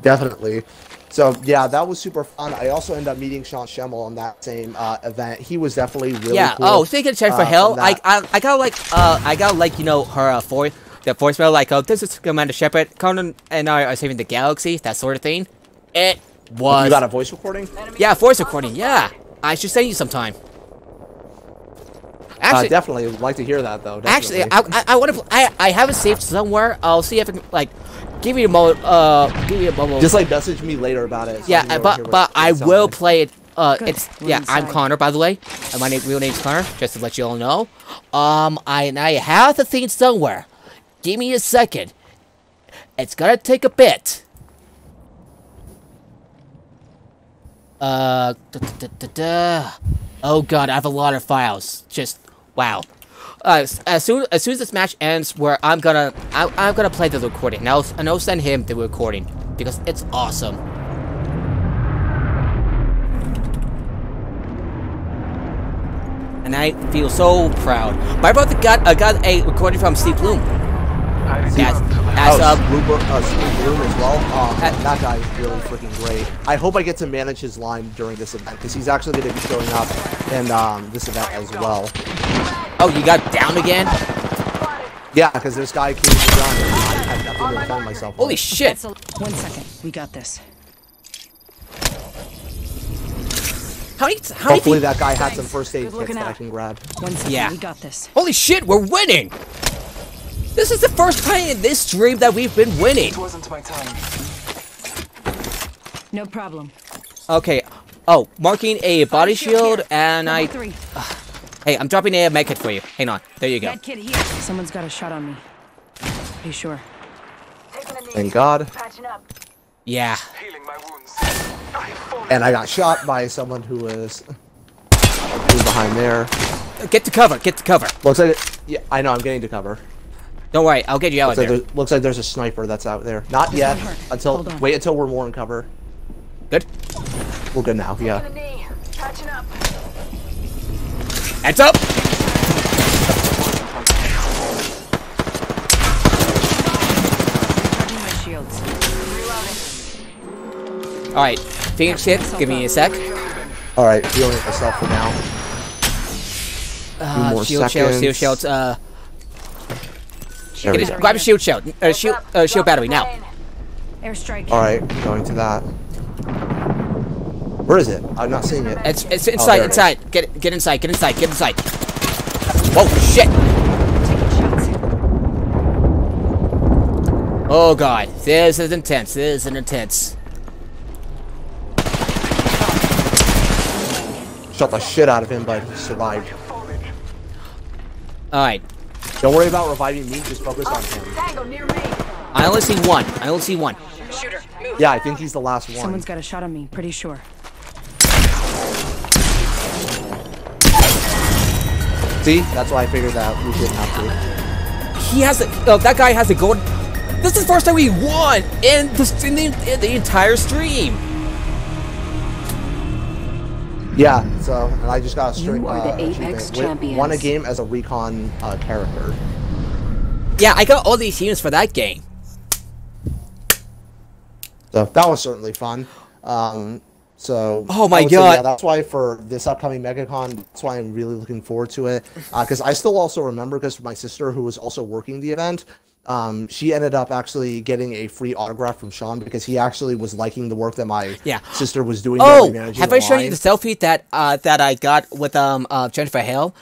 Definitely. So yeah, that was super fun. I also ended up meeting Sean Schemmel on that same event. He was definitely really cool. Oh, thinking check for hell. I got like you know her the voicemail like, oh, this is Commander Shepard. Conan and I are saving the galaxy, that sort of thing. It was. You got a voice recording? Yeah, voice recording. Yeah, I should send you sometime. Actually, definitely would like to hear that though. Definitely. Actually, I want to. I have it saved somewhere. I'll see if I can like give you a moment. Just like message me later about it. So yeah, but I will play it. I'm Connor, by the way. And my real name's Connor, just to let you all know. I have the thing somewhere. Give me a second. It's gonna take a bit. Oh god, I have a lot of files. Just wow. As soon as this match ends, where I'm gonna play the recording. And I'll send him the recording because it's awesome. And I feel so proud. My brother got a recording from Steve Bloom. Steve Bloom as well. That guy is really freaking great. I hope I get to manage his line during this event because he's actually going to be showing up in this event as well. Oh, you got down again? Yeah, because this guy came with a gun and I had nothing to defend myself. Holy shit! 1 second, we got this. Hopefully that guy had some first aid kits that I can grab. 1 second, yeah. we got this. Holy shit, we're winning! This is the first time in this stream that we've been winning. It wasn't my time. No problem. Okay. Oh, marking a body shield, and hey, I'm dropping a med kit for you. Hang on. There you go. Med kit here. Someone's got a shot on me. Be sure. Thank God. Yeah. Healing my wounds. And I got shot by someone who was behind there. Get to cover. Get to cover. Looks like yeah, I know. I'm getting to cover. Don't worry. I'll get you out of there. Looks like there's a sniper that's out there. Not yet. Wait until we're more in cover. Good. We're good now. Yeah. Heads up. All right. Phoenix hit. Give me a sec. All right. Healing myself for now. Shield shells. Grab a shield shell. Shield battery now. Airstrike. All right, going to that. Where is it? I'm not seeing it. It's inside. Inside. Get inside. Get inside. Get inside. Whoa, shit! Oh god, this is intense. This is intense. Shot the shit out of him, but he survived. All right. Don't worry about reviving me. Just focus on him. I only see one. I only see one. Shooter, move. Yeah, I think he's the last one. Someone's got a shot on me. Pretty sure. See, that's why I figured that we didn't have to. He has a. That guy has a gold. This is the first time we won in the entire stream. Yeah, so and I just got a string. You are the Apex champions. Won a game as a recon character. Yeah, I got all these units for that game. So that was certainly fun. So oh my god, yeah, that's why for this upcoming MegaCon, that's why I'm really looking forward to it. Because I still also remember, because my sister, who was also working the event, she ended up actually getting a free autograph from Sean because he actually was liking the work that my sister was doing. Oh, have I shown you the selfie that that I got with Jennifer Hale?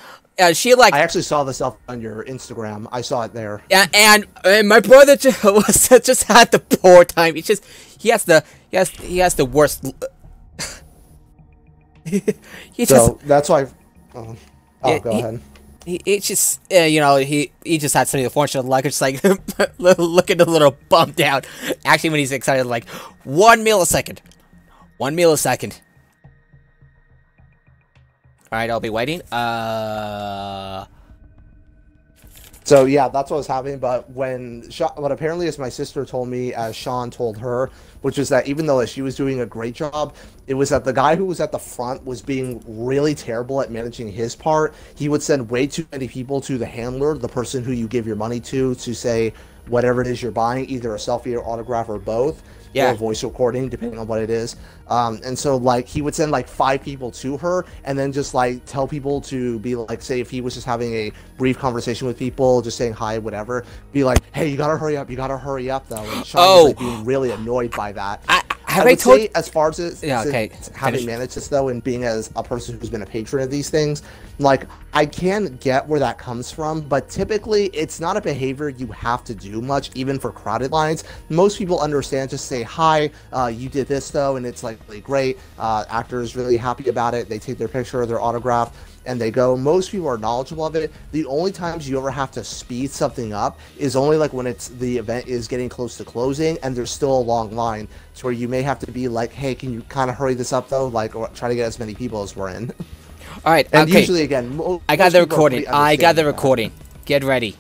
She like I actually saw the selfie on your Instagram. I saw it there. And my brother just had the poor time. It's just he has the worst. That's why. Go ahead. It's just you know he just had something unfortunate luck. It's like looking a little bummed out. Actually, when he's excited, like 1 millisecond. All right, I'll be waiting. So yeah, that's what was happening. But what apparently is my sister told me, as Sean told her, which is that even though she was doing a great job, it was that the guy who was at the front was being really terrible at managing his part. He would send way too many people to the handler, the person who you give your money to say whatever it is you're buying, either a selfie or autograph or both. Or voice recording, depending on what it is. And so, like, he would send, like, 5 people to her and then just, like, tell people to be, like, say if he was just having a brief conversation with people, just saying hi, whatever, be like, hey, you gotta hurry up, though. And Sean was, like, being really annoyed by that. I would say, as far as having managed this, though, and being as a person who's been a patron of these things, like, I can get where that comes from, but typically, it's not a behavior you have to do much, even for crowded lines. Most people understand, just say, hi, you did this, though, and it's, like, really great. Actor is really happy about it. They take their picture or their autograph, and they go. Most people are knowledgeable of it. The only times you ever have to speed something up is only like when the event is getting close to closing and there's still a long line, to where you may have to be like, hey, can you kind of hurry this up though, like, or try to get as many people as we're in. All right, and usually again, I got the recording. Get ready.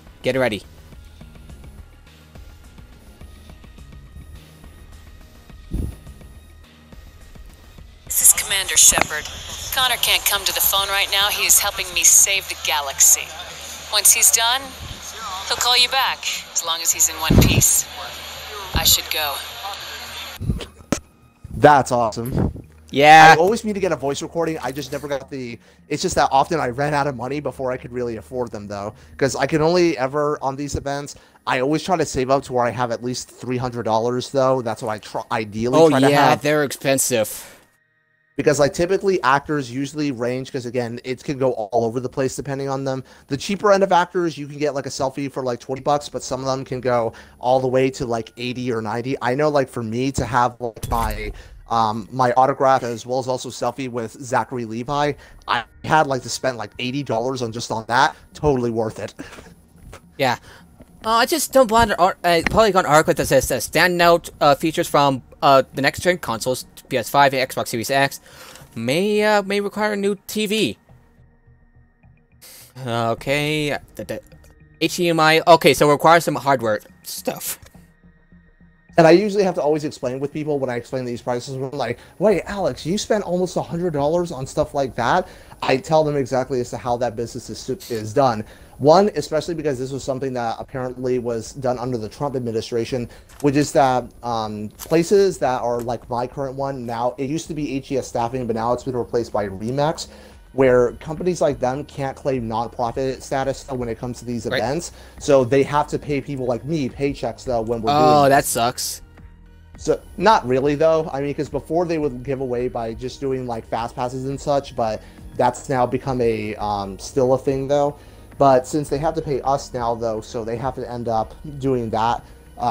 This is Commander Shepard. Connor can't come to the phone right now. He is helping me save the galaxy. Once he's done, he'll call you back, as long as he's in one piece. I should go. That's awesome. Yeah. I always mean to get a voice recording. I just never got the... It's just that often I ran out of money before I could really afford them, though. Because I can only ever, on these events, I always try to save up to where I have at least $300, though. That's what I ideally try to have. Oh, yeah, they're expensive. Because, like, typically actors usually range, because, again, it can go all over the place depending on them. The cheaper end of actors, you can get, like, a selfie for, like, $20, but some of them can go all the way to, like, 80 or 90. I know, like, for me to have, like, my autograph as well as also selfie with Zachary Levi, I had, like, to spend, like, $80 on that. Totally worth it. Yeah. I just don't want a Polygon article that says standout features from the next gen consoles, PS5 and Xbox Series X, may require a new TV. Okay, the HDMI. Okay, so it requires some hardware stuff. And I usually have to always explain with people when I explain these prices. I'm like, wait, Alex, you spent almost $100 on stuff like that? I tell them exactly as to how that business is done. One, especially because this was something that apparently was done under the Trump administration, which is that places that are like my current one now, it used to be HES Staffing, but now it's been replaced by Remax, where companies like them can't claim nonprofit status when it comes to these events. So they have to pay people like me paychecks, though, when we're doing Oh, that sucks. So, not really, though. I mean, because before they would give away by just doing, like, fast passes and such, but that's now become a still a thing, though. But since they have to pay us now, though, so they have to end up doing that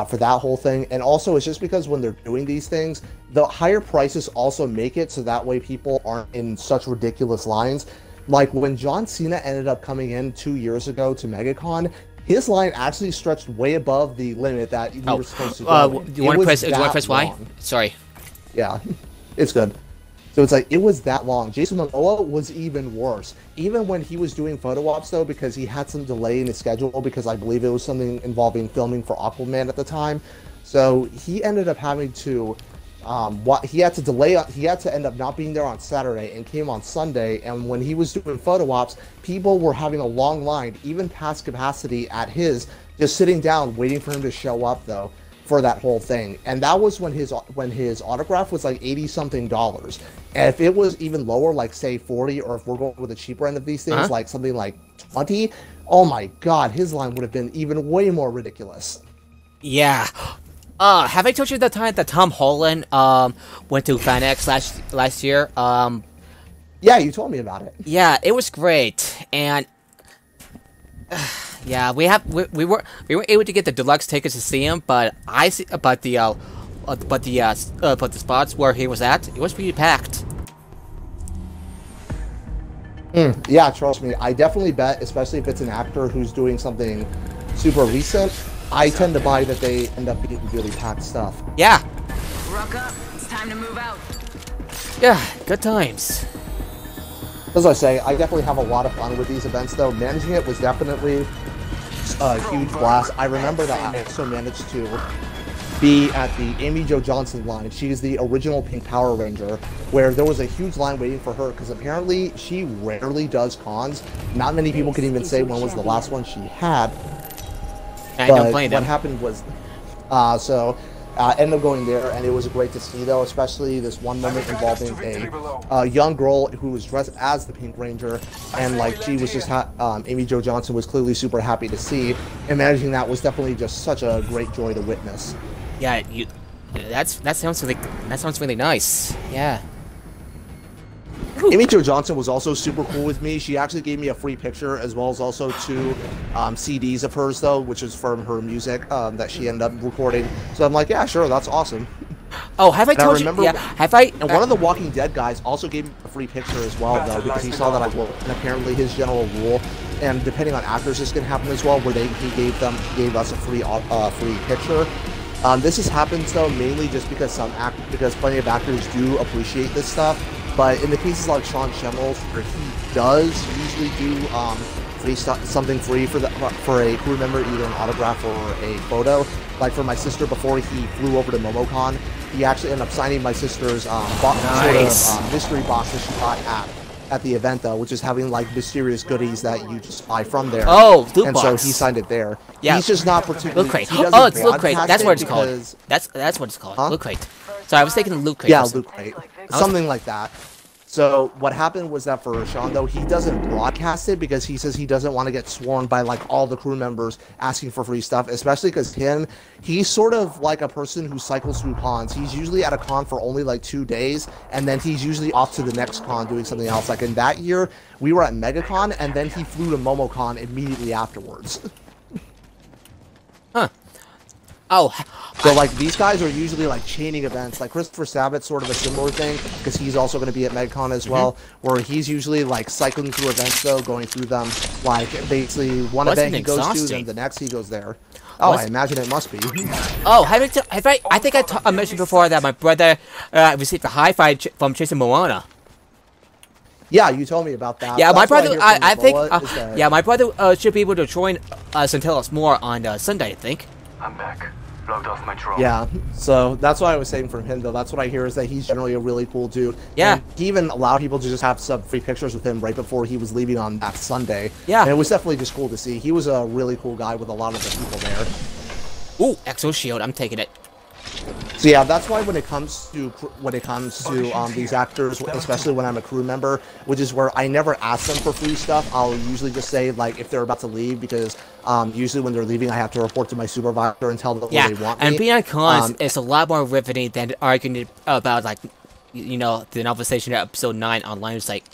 for that whole thing. And also, it's just because when they're doing these things, the higher prices also make it so that way people aren't in such ridiculous lines. Like, when John Cena ended up coming in 2 years ago to MegaCon, his line actually stretched way above the limit that we were supposed to go. Do you want to press Y? Sorry. Yeah, it's good. So it's like, it was that long. Jason Momoa was even worse. Even when he was doing photo ops, though, because he had some delay in his schedule, because I believe it was something involving filming for Aquaman at the time. So he ended up having to, he had to end up not being there on Saturday and came on Sunday. And when he was doing photo ops, people were having a long line, even past capacity at his, just sitting down, waiting for him to show up, though, for that whole thing. And that was when his autograph was like $80-something. And if it was even lower, like say 40, or if we're going with the cheaper end of these things, like something like 20, oh my god, his line would have been even way more ridiculous. Yeah. Have I told you the time that Tom Holland went to FanX last year? Yeah, you told me about it. Yeah, it was great, and yeah, we were able to get the deluxe tickets to see him, but the spots where he was at, it was pretty packed. Yeah, trust me, I definitely bet, especially if it's an actor who's doing something super recent, I tend to buy that they end up being really packed stuff. Yeah. Ruck up. It's time to move out. Yeah, good times. As I say, I definitely have a lot of fun with these events, though. Managing it was definitely a huge blast. I remember that I also managed to be at the Amy Jo Johnson line. She is the original Pink Power Ranger, where there was a huge line waiting for her, because apparently she rarely does cons. Not many people can even say when was the last one she had. I don't blame them. What happened was, ended up going there, and it was great to see, though, especially this one moment involving a young girl who was dressed as the Pink Ranger, and like she was just Amy Jo Johnson was clearly super happy to see, and managing that was definitely just such a great joy to witness. Yeah, that sounds really nice. Yeah. Amy Jo Johnson was also super cool with me. She actually gave me a free picture, as well as also 2 CDs of hers, though, which is from her music that she ended up recording. So I'm like, yeah, sure, that's awesome. Oh, have I told you? Yeah, have I? And one of the Walking Dead guys also gave me a free picture as well, though, because he saw that I will. And apparently his general rule, and depending on actors, this can happen as well, where he gave us a free picture. This has happened, though, mainly just because because plenty of actors do appreciate this stuff. But in the cases like Sean Schemmels, where he does usually do something free for a crew member, either an autograph or a photo. Like for my sister, before he flew over to MomoCon, he actually ended up signing my sister's sort of mystery box that she bought at the event, though, which is having like mysterious goodies that you just buy from there. Oh, loot and box. So he signed it there. Yeah, he's just not particularly. Loot crate. Oh, it's loot crate. That's what it's called. That's what it's called. Huh? Loot crate. So I was thinking loot crate. Yeah, loot crate. Something like that. So what happened was that for Sean, though, he doesn't broadcast it because he says he doesn't want to get swarmed by like all the crew members asking for free stuff, especially because he's sort of like a person who cycles through cons. He's usually at a con for only like 2 days, and then he's usually off to the next con doing something else. Like in that year, we were at MegaCon, and then he flew to MomoCon immediately afterwards. Huh. Oh. So, like, these guys are usually, like, chaining events. Like, Christopher Sabat's sort of a similar thing, because he's also going to be at MegaCon as well, where he's usually, like, cycling through events, though, going through them. Like, basically, one event he goes to, then the next he goes there. Oh, I imagine it must be. Oh, I think I mentioned before that my brother received a high five from chasing Moana. Yeah, you told me about that. Yeah, that's my brother, I think, yeah, my brother should be able to join us and tell us more on Sunday, I think. I'm back. Logged off my drone. Yeah, so that's what I was saying from him, though. That's what I hear is that he's generally a really cool dude. Yeah. And he even allowed people to just have some free pictures with him right before he was leaving on that Sunday. Yeah. And it was definitely just cool to see. He was a really cool guy with a lot of the people there. Ooh, Exo Shield, I'm taking it. So yeah, that's why when it comes to these actors, especially when I'm a crew member, which is where I never ask them for free stuff, I'll usually just say like if they're about to leave, because usually when they're leaving, I have to report to my supervisor and tell them where they want me. And being on cons is a lot more riveting than arguing about like, you know, the novelization of episode 9 online. It's like,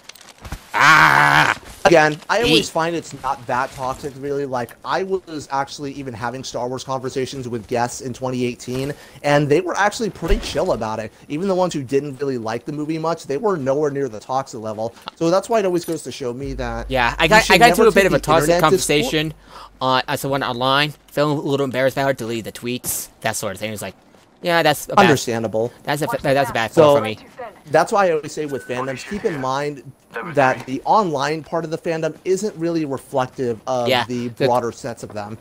Again, I always find it's not that toxic, really. Like, I was actually even having Star Wars conversations with guests in 2018, and they were actually pretty chill about it. Even the ones who didn't really like the movie much, they were nowhere near the toxic level. So that's why it always goes to show me that... Yeah, I got into a bit of a toxic conversation as someone online, feeling a little embarrassed about it, delete the tweets, that sort of thing. It was like, yeah, that's understandable. That's a bad call for me. That's why I always say with fandoms, keep in mind that the online part of the fandom isn't really reflective of the broader sets of them.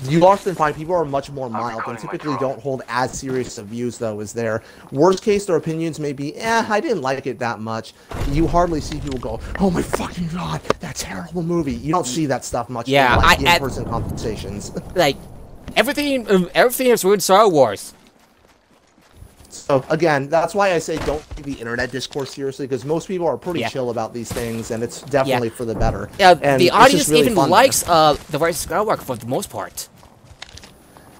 You often find people are much more mild and typically don't hold as serious of views, though, as their worst case. Their opinions may be, I didn't like it that much. You hardly see people go, oh my fucking god, that terrible movie. You don't see that stuff much in like, in-person conversations. Like, everything has ruined Star Wars. So again, that's why I say don't take the internet discourse seriously, because most people are pretty Yeah. chill about these things, and it's definitely for the better. Yeah, And the it's audience just really even fun likes there. the Rise of Skywalker for the most part.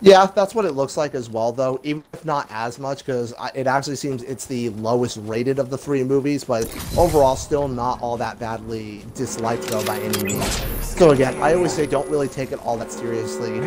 Yeah, that's what it looks like as well, though, even if not as much, because it actually seems it's the lowest rated of the 3 movies, but overall still not all that badly disliked, though, by any means. So again, I always say don't really take it all that seriously.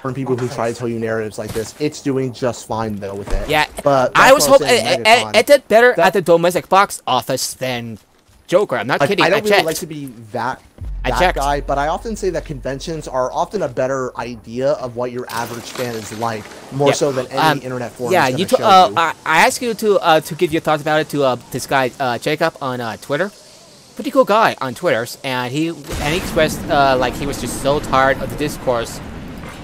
For people who try to tell you narratives like this, it's doing just fine, though, with it. Yeah, but I was hoping hoping it did better at the domestic box office than Joker. I'm not kidding. I don't really checked. like to be that I checked. guy, but I often say that conventions are often a better idea of what your average fan is like, more so than any internet forum. Yeah, is you. gonna show you. I asked you to give your thoughts about it to this guy Jacob on Twitter. Pretty cool guy on Twitter, and he expressed like he was just so tired of the discourse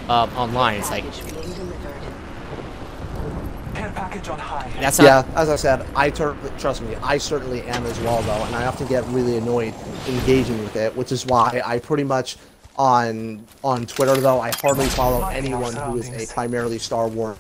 online. It's like Care package on high. that's not. Yeah, as I said, trust me, I certainly am as well, though, and I often get really annoyed engaging with it, which is why I pretty much on Twitter, though, I hardly follow anyone who is a primarily Star Wars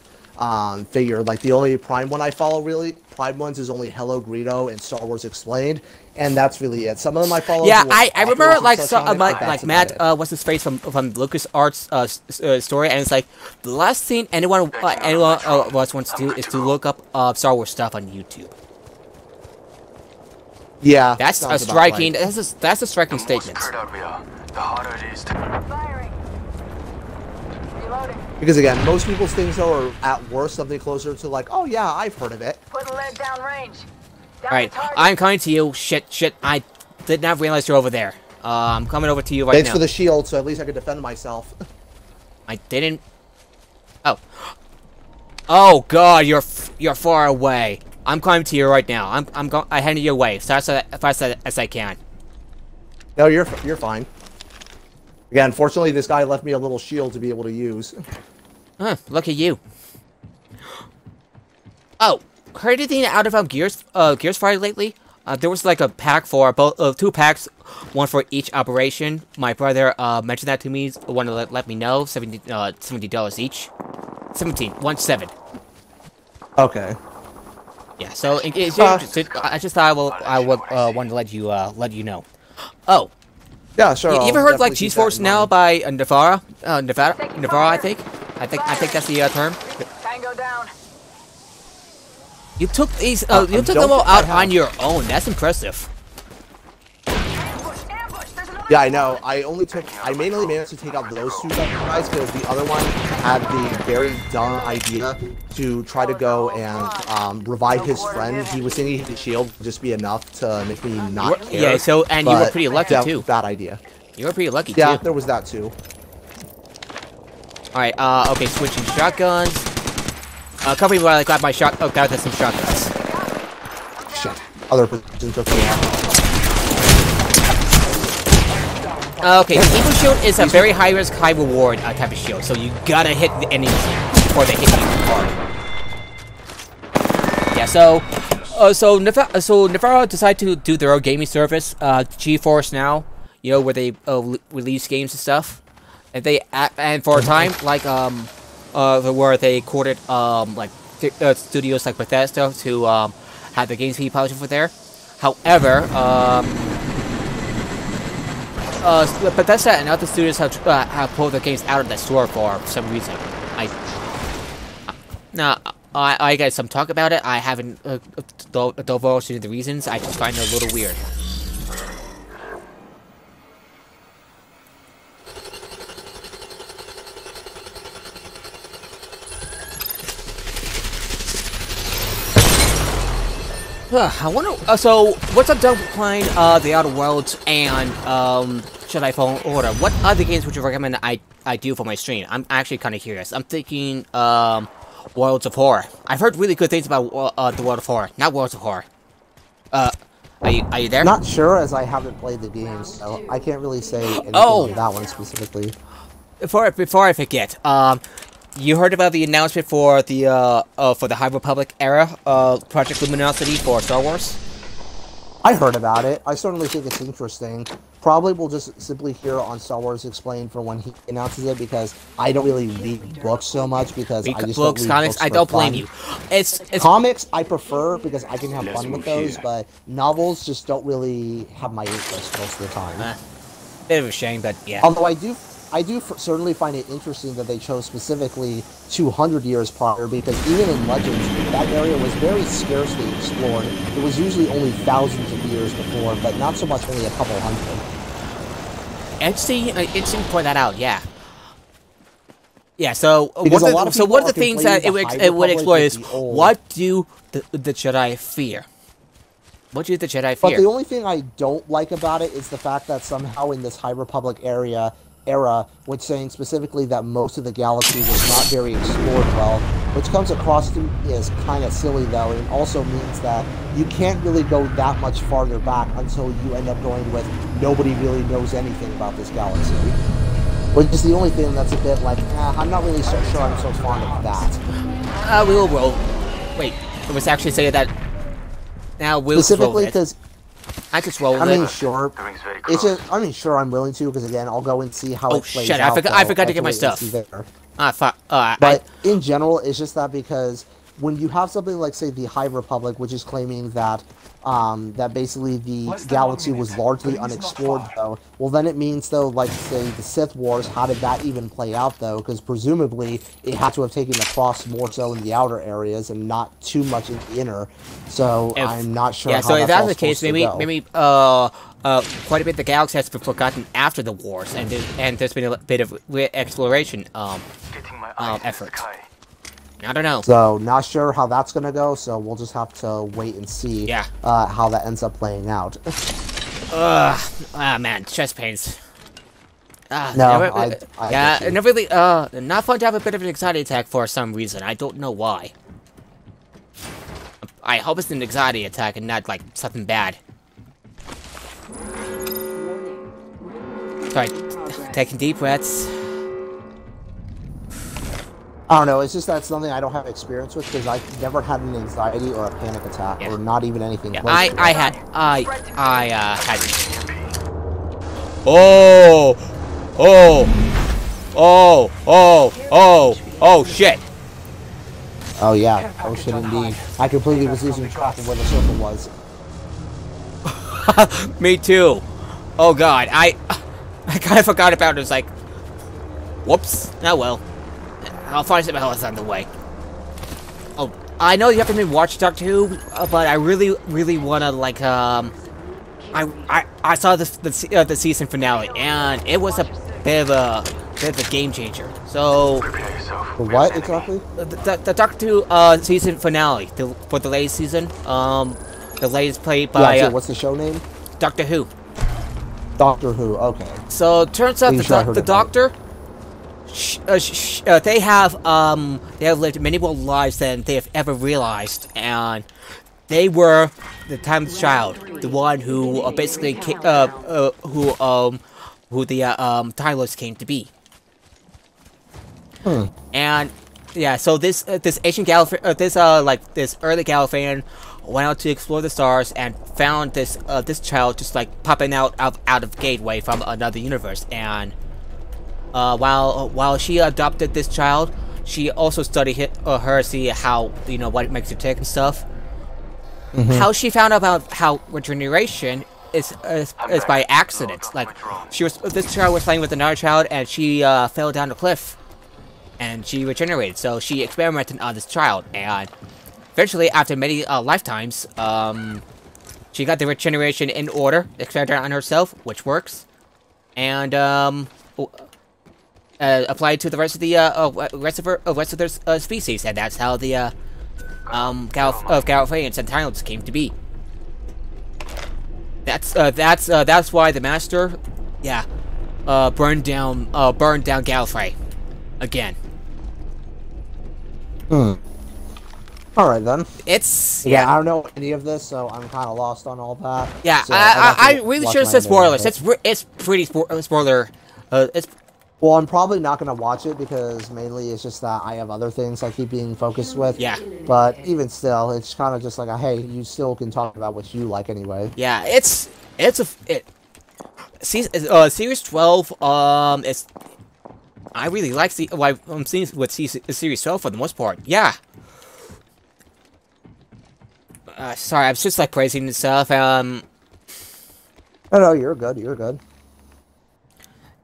figure. Like the only Prime one I follow, really, Prime ones is only Hello Greedo and Star Wars Explained, and that's really it. Some of them I follow. Yeah, who I are remember authors like and so, such on it, but like that's Matt about it. what's his face from LucasArts story, and it's like the last thing anyone wants to do is to look up Star Wars stuff on YouTube. Yeah, That's sounds a about striking. right. That's a striking The more statement. spread out we are, the harder it is to... Firing. Reloading. Because again, most people's things though are at worst something closer to like, oh yeah, I've heard of it. Put lead down range. Down All right, to target. I'm coming to you. Shit. I did not realize you're over there. I'm coming over to you right Thanks now. for the shield, so at least I could defend myself. I didn't. Oh. Oh God, you're far away. I'm coming to you right now. I'm heading your way fast as I can. No, you're fine. Again, fortunately, this guy left me a little shield to be able to use. Huh, look at you. Oh, heard anything out of Gears Friday lately? There was like a pack for both 2 packs, one for each operation. My brother mentioned that to me. Wanted to let me know. $70 each. 17. Okay. Yeah. So in case you're interested, I just thought I would want to let you know. Oh. Yeah, sure. You I'll ever heard like definitely keep G-Force that in Now mind. by Navarra? Navarra, I think. I think that's the term. Tango down. You took these. You don't took them think all I out have. on your own. That's impressive. Ambush. There's another. Yeah, I know. I mainly managed to take out those 2 guys because the other one had the very dumb idea to try to go and revive his friend. He was thinking his shield would just be enough to make me not care. Yeah. So and you were but pretty lucky too. Bad idea. You were pretty lucky Yeah, too. there was that too. All right. Okay. Switching shotguns. A couple people I got my shot. Oh, got some shotguns. Shit. Other person took me out. Okay. Eagle shield is a very high risk, high reward type of shield. So you gotta hit the enemies before they hit you hard. Yeah. So Navarro decided to do their own gaming service, GeForce Now. You know, where they release games and stuff. And for a time, like where they courted like studios like Bethesda to have the games be published for there. However, Bethesda and other studios have pulled the games out of the store for some reason. I got some talk about it. I haven't divulged into the reasons. I just find it a little weird. I wonder. So, what's up, done playing The Outer Worlds and Jedi Fallen Order? What other games would you recommend I do for my stream? I'm actually kind of curious. I'm thinking Worlds of Horror. I've heard really good things about the World of Horror, not Worlds of Horror. Are you there? Not sure, as I haven't played the game, so I can't really say anything Oh. on that one specifically. Before I forget, you heard about the announcement for the High Republic era Project Luminosity for Star Wars? I heard about it. I certainly think it's interesting. Probably we'll just simply hear on Star Wars Explained for when he announces it, because I don't really read books so much, because I just Books, don't read comics, books I for don't blame fun. you. It's Comics I prefer because I can have Let's fun with move those, here. but novels just don't really have my interest most of the time. bit of a shame, but yeah. Although certainly find it interesting that they chose specifically 200 years prior, because even in Legends, that area was very scarcely explored. It was usually only thousands of years before, but not so much only a couple hundred. Interesting to point that out, yeah. Yeah, so Because one a lot of of the, so people one of are the things that complaining it the would High explore Republic is, is the old. what do the Jedi fear? What do the Jedi But fear? the only thing I don't like about it is the fact that somehow in this High Republic era, which saying specifically that most of the galaxy was not very explored well, which comes across to me as kind of silly though, and also means that you can't really go that much farther back until you end up going with nobody really knows anything about this galaxy. Which is the only thing that's a bit like, I'm not really so sure I'm so fond of that. We will roll. Wait, I was actually saying that. Now we'll Specifically roll it. because I just roll I mean, it. sure. Everything's very It's close. just, I mean, sure, I'm willing to, because again, I'll go and see how Oh, it plays shit, out. I forgot though. to get my Wait and stuff. see there. But In general, it's just that because when you have something like, say, the High Republic, which is claiming that that basically the Less than galaxy 1 was minute, largely but he's not unexplored, far. though, well, then it means, though, like, say, the Sith Wars, how did that even play out, though? Because presumably it had to have taken across more so in the outer areas and not too much in the inner. So I'm not sure. yeah, how so if that's that's all the case, supposed to maybe go. quite a bit of the galaxy has been forgotten after the wars, and there's been a bit of exploration Getting my eyes in the efforts. sky. I don't know. So, not sure how that's going to go, so we'll just have to wait and see Yeah. how that ends up playing out. Man, chest pains. No, never, I yeah, get you. never really, not fun to have a bit of an anxiety attack for some reason. I don't know why. I hope it's an anxiety attack and not, like, something bad. Sorry, taking deep breaths. I don't know, it's just that's something I don't have experience with, because I've never had an anxiety or a panic attack, Yeah. or not even anything Yeah, close to it. I had. Oh, shit. Oh yeah, oh shit indeed. I completely was losing track of where the circle was. Me too. Oh god, I kind of forgot about it. It's like, whoops. Oh well. I'll find something else on the way. Oh, I know you have to watch Doctor Who, but I really wanna like I saw the season finale, and it was a bit of a game changer. So Prepare yourself. For what exactly? the Doctor Who season finale for the latest season, the latest played by Yeah, so what's the show name? Doctor Who. Doctor Who, okay. So turns out Pretty sure I heard the about it. Doctor, they have lived many more lives than they have ever realized, and they were the time child, the one who basically who the Time Lords came to be. And yeah, so this ancient this early Gallifreyan went out to explore the stars and found this child just like popping out of Gateway from another universe. And while she adopted this child, she also studied her, see how what it makes her tick and stuff. How she found out about how regeneration is by accident. Like this child was playing with another child and she fell down a cliff. And she regenerated, so she experimented on this child, and eventually, after many lifetimes, she got the regeneration in order, experimented on herself, which works, and applied to the rest of the rest of their species, and that's how the Gallifreyans and Time Lords came to be. That's why the Master, burned down Gallifrey again. Alright then. It's Yeah, I don't know any of this, so I'm kind of lost on all that. yeah. So I'll have to I really watch should have my said end of spoilers. it. It's pretty spoiler. It's Well, I'm probably not going to watch it because mainly it's just that I have other things I keep being focused with. Yeah. But even still, it's kind of just like, hey, you still can talk about what you like anyway. Yeah, Series 12, it's, I really like what I'm seeing with Series 12 for the most part. Yeah. Sorry, I was just like praising and stuff. Oh, no, you're good. You're good.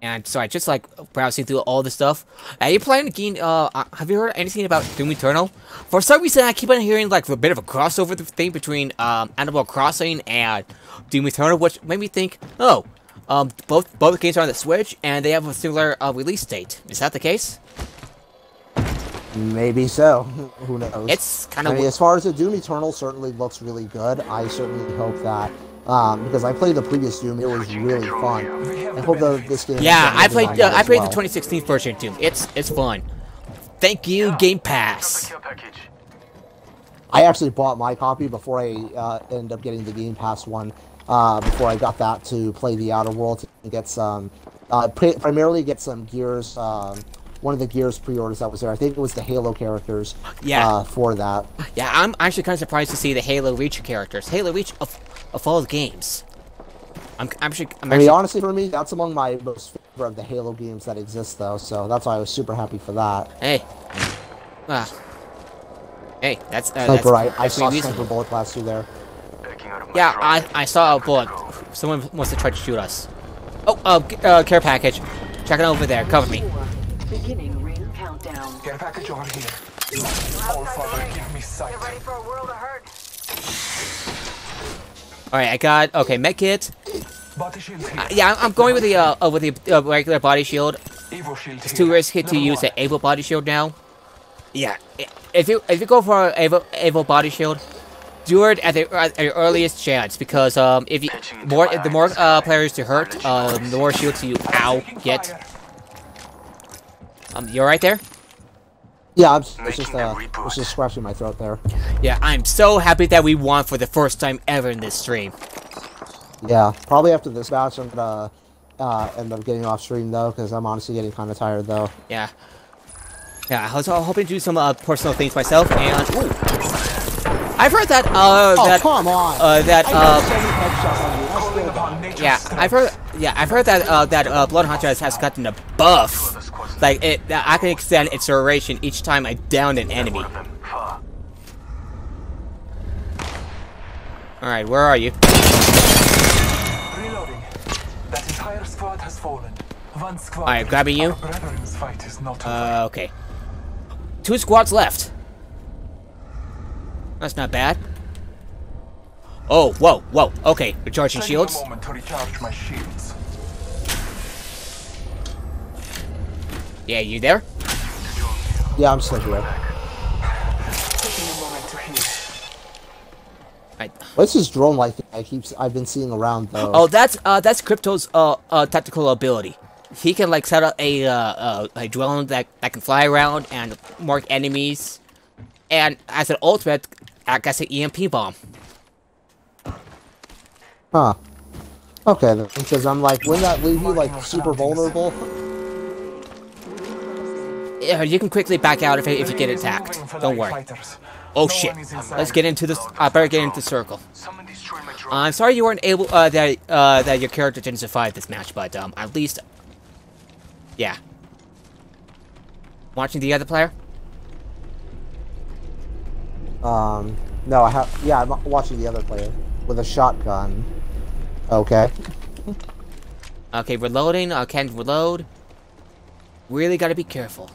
And so I just like browsing through all the stuff. Are you playing the game? Have you heard anything about Doom Eternal? For some reason, I keep on hearing like a bit of a crossover thing between Animal Crossing and Doom Eternal, which made me think, oh, both games are on the Switch and they have a similar release date. Is that the case? Maybe so. Who knows? It's kind of. I mean, as far as the Doom Eternal certainly looks really good. I certainly hope that. Because I played the previous Doom, it was really fun. I hope that this game. Yeah, I played the well. 2016 version too. It's fun. Thank you, Game Pass. I actually bought my copy before I ended up getting the Game Pass one. Before I got that to play the Outer World and get some, primarily get some Gears. One of the Gears pre-orders that was there. I think it was the Halo characters. Yeah. For that. Yeah, I'm actually kind of surprised to see the Halo Reach characters. Halo Reach of all the games. I'm actually. I mean, honestly, for me, that's among my most favorite of the Halo games that exist, though. So that's why I was super happy for that. Hey. Hey, that's Sniper, I saw reasonable. Sniper bullet blast through there. Yeah, I saw a bullet. Someone wants to try to shoot us. Oh, care package. Check it over there. Cover me. Beginning ring countdown. Care package over here. All father, give me sight. Get ready for a world of hurt. All right, I got medkit. Body shield here. Yeah, I'm going with the regular body shield. Evo shield It's here. too risky to Level use one. the Evo body shield now. Yeah, if you go for an Evo body shield, do it at your earliest chance because if you the more players to hurt, the more shields you get. You're right there. Yeah, it's just scratching my throat there. Yeah, I'm so happy that we won for the first time ever in this stream. Yeah, probably after this match, I'm gonna end up getting off stream though, because I'm honestly getting kind of tired though. Yeah. Yeah, I was hoping to do some personal things myself, and ooh, I've heard that come on! I've heard that Blood Hunter has gotten a buff. Like I can extend its duration each time I down an enemy. All right, where are you? Reloading. That entire squad has fallen. One squad. All right, grabbing you. Our brethren's fight is not over. Okay. 2 squads left. That's not bad. Oh, whoa. Okay, recharging Taking shields. a moment to recharge my shields. Yeah, you there? Yeah, I'm still here. Taking a moment to heal. Right. What's this drone like thing I've been seeing around though? Oh, that's Crypto's tactical ability. He can like set up a drone that can fly around and mark enemies, and as an ultimate, act as an EMP bomb. Huh. Okay, then, because I'm like, wouldn't that leave you like super vulnerable? Yeah, you can quickly back out if you get attacked. Don't worry. Oh shit! Let's get into this. I better get into the circle. Someone destroyed my drone. I'm sorry you weren't able that your character didn't survive this match, but at least, yeah. Watching the other player. No, I'm watching the other player with a shotgun. Okay. Okay, reloading. Can't reload. Really gotta be careful.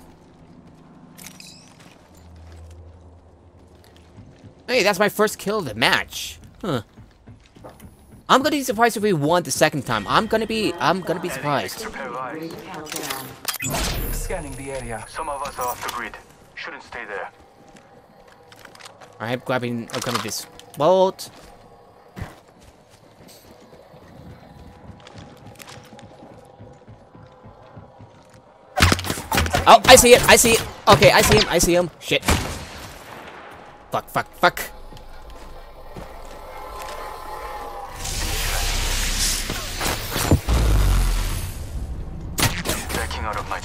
Hey, that's my first kill of the match. Huh. I'm gonna be surprised if we won the second time. I'm gonna be surprised. Scanning the area. Some of us are off the grid. Shouldn't stay there. Alright, grabbing this bolt. Oh, I see it. Okay, I see him. Shit. Fuck. Backing out of my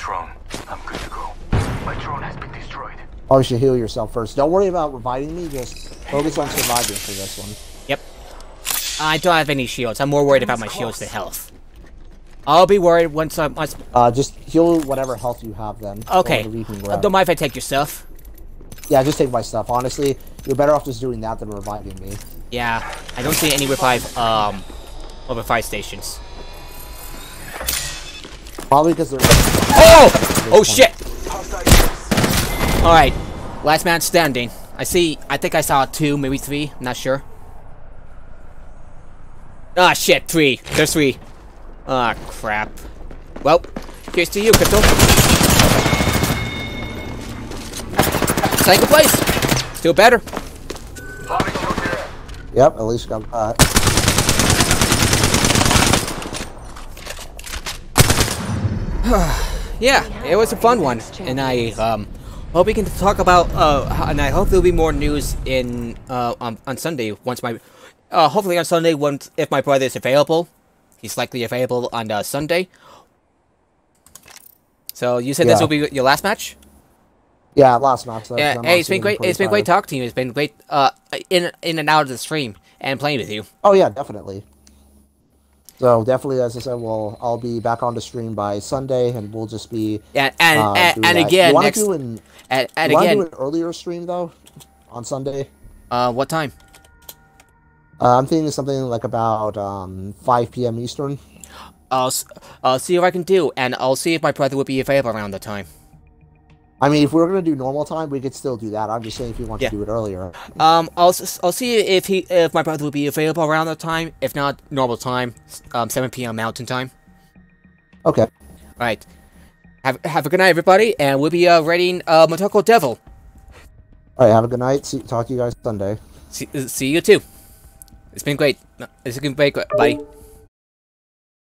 Probably should heal yourself first. Don't worry about reviving me. Just focus on surviving for this one. Yep. I don't have any shields. I'm more worried about my shields than health. I'll be worried once I... Just heal whatever health you have then. Okay. Don't mind if I take your stuff. Yeah, just take my stuff. Honestly, you're better off just doing that than reviving me. Yeah, I don't see any revive stations. Probably because they're... Oh! Oh shit! Alright, last man standing. I think I saw 2, maybe 3, I'm not sure. Ah shit, 3. There's 3. Ah crap. Well, here's to you, Crypto. Second place! Still better. Yep, at least got that. Yeah, it was a fun one, and I hope we can talk about and I hope there'll be more news in on Sunday once my hopefully on Sunday once if my brother is available. He's likely available on Sunday. So you said this will be your last match? Yeah, last match. Yeah, hey, it's been great. It's been great talking to you. It's been great in and out of the stream and playing with you. Oh yeah, definitely. So definitely, as I said, I'll be back on the stream by Sunday, and we'll just be and again next do an earlier stream though on Sunday. What time? I'm thinking something like about 5 p.m. Eastern. I'll see what I can do, and I'll see if my brother will be available around the time. I mean, if we were gonna do normal time, we could still do that. I'm just saying if you want to do it earlier. I'll see if my brother will be available around that time. If not, normal time, 7 p.m. Mountain time. Okay. All right. Have a good night, everybody, and we'll be raiding Motoko Devil. All right. Have a good night. Talk to you guys Sunday. See you too. It's been great. It's been great, buddy.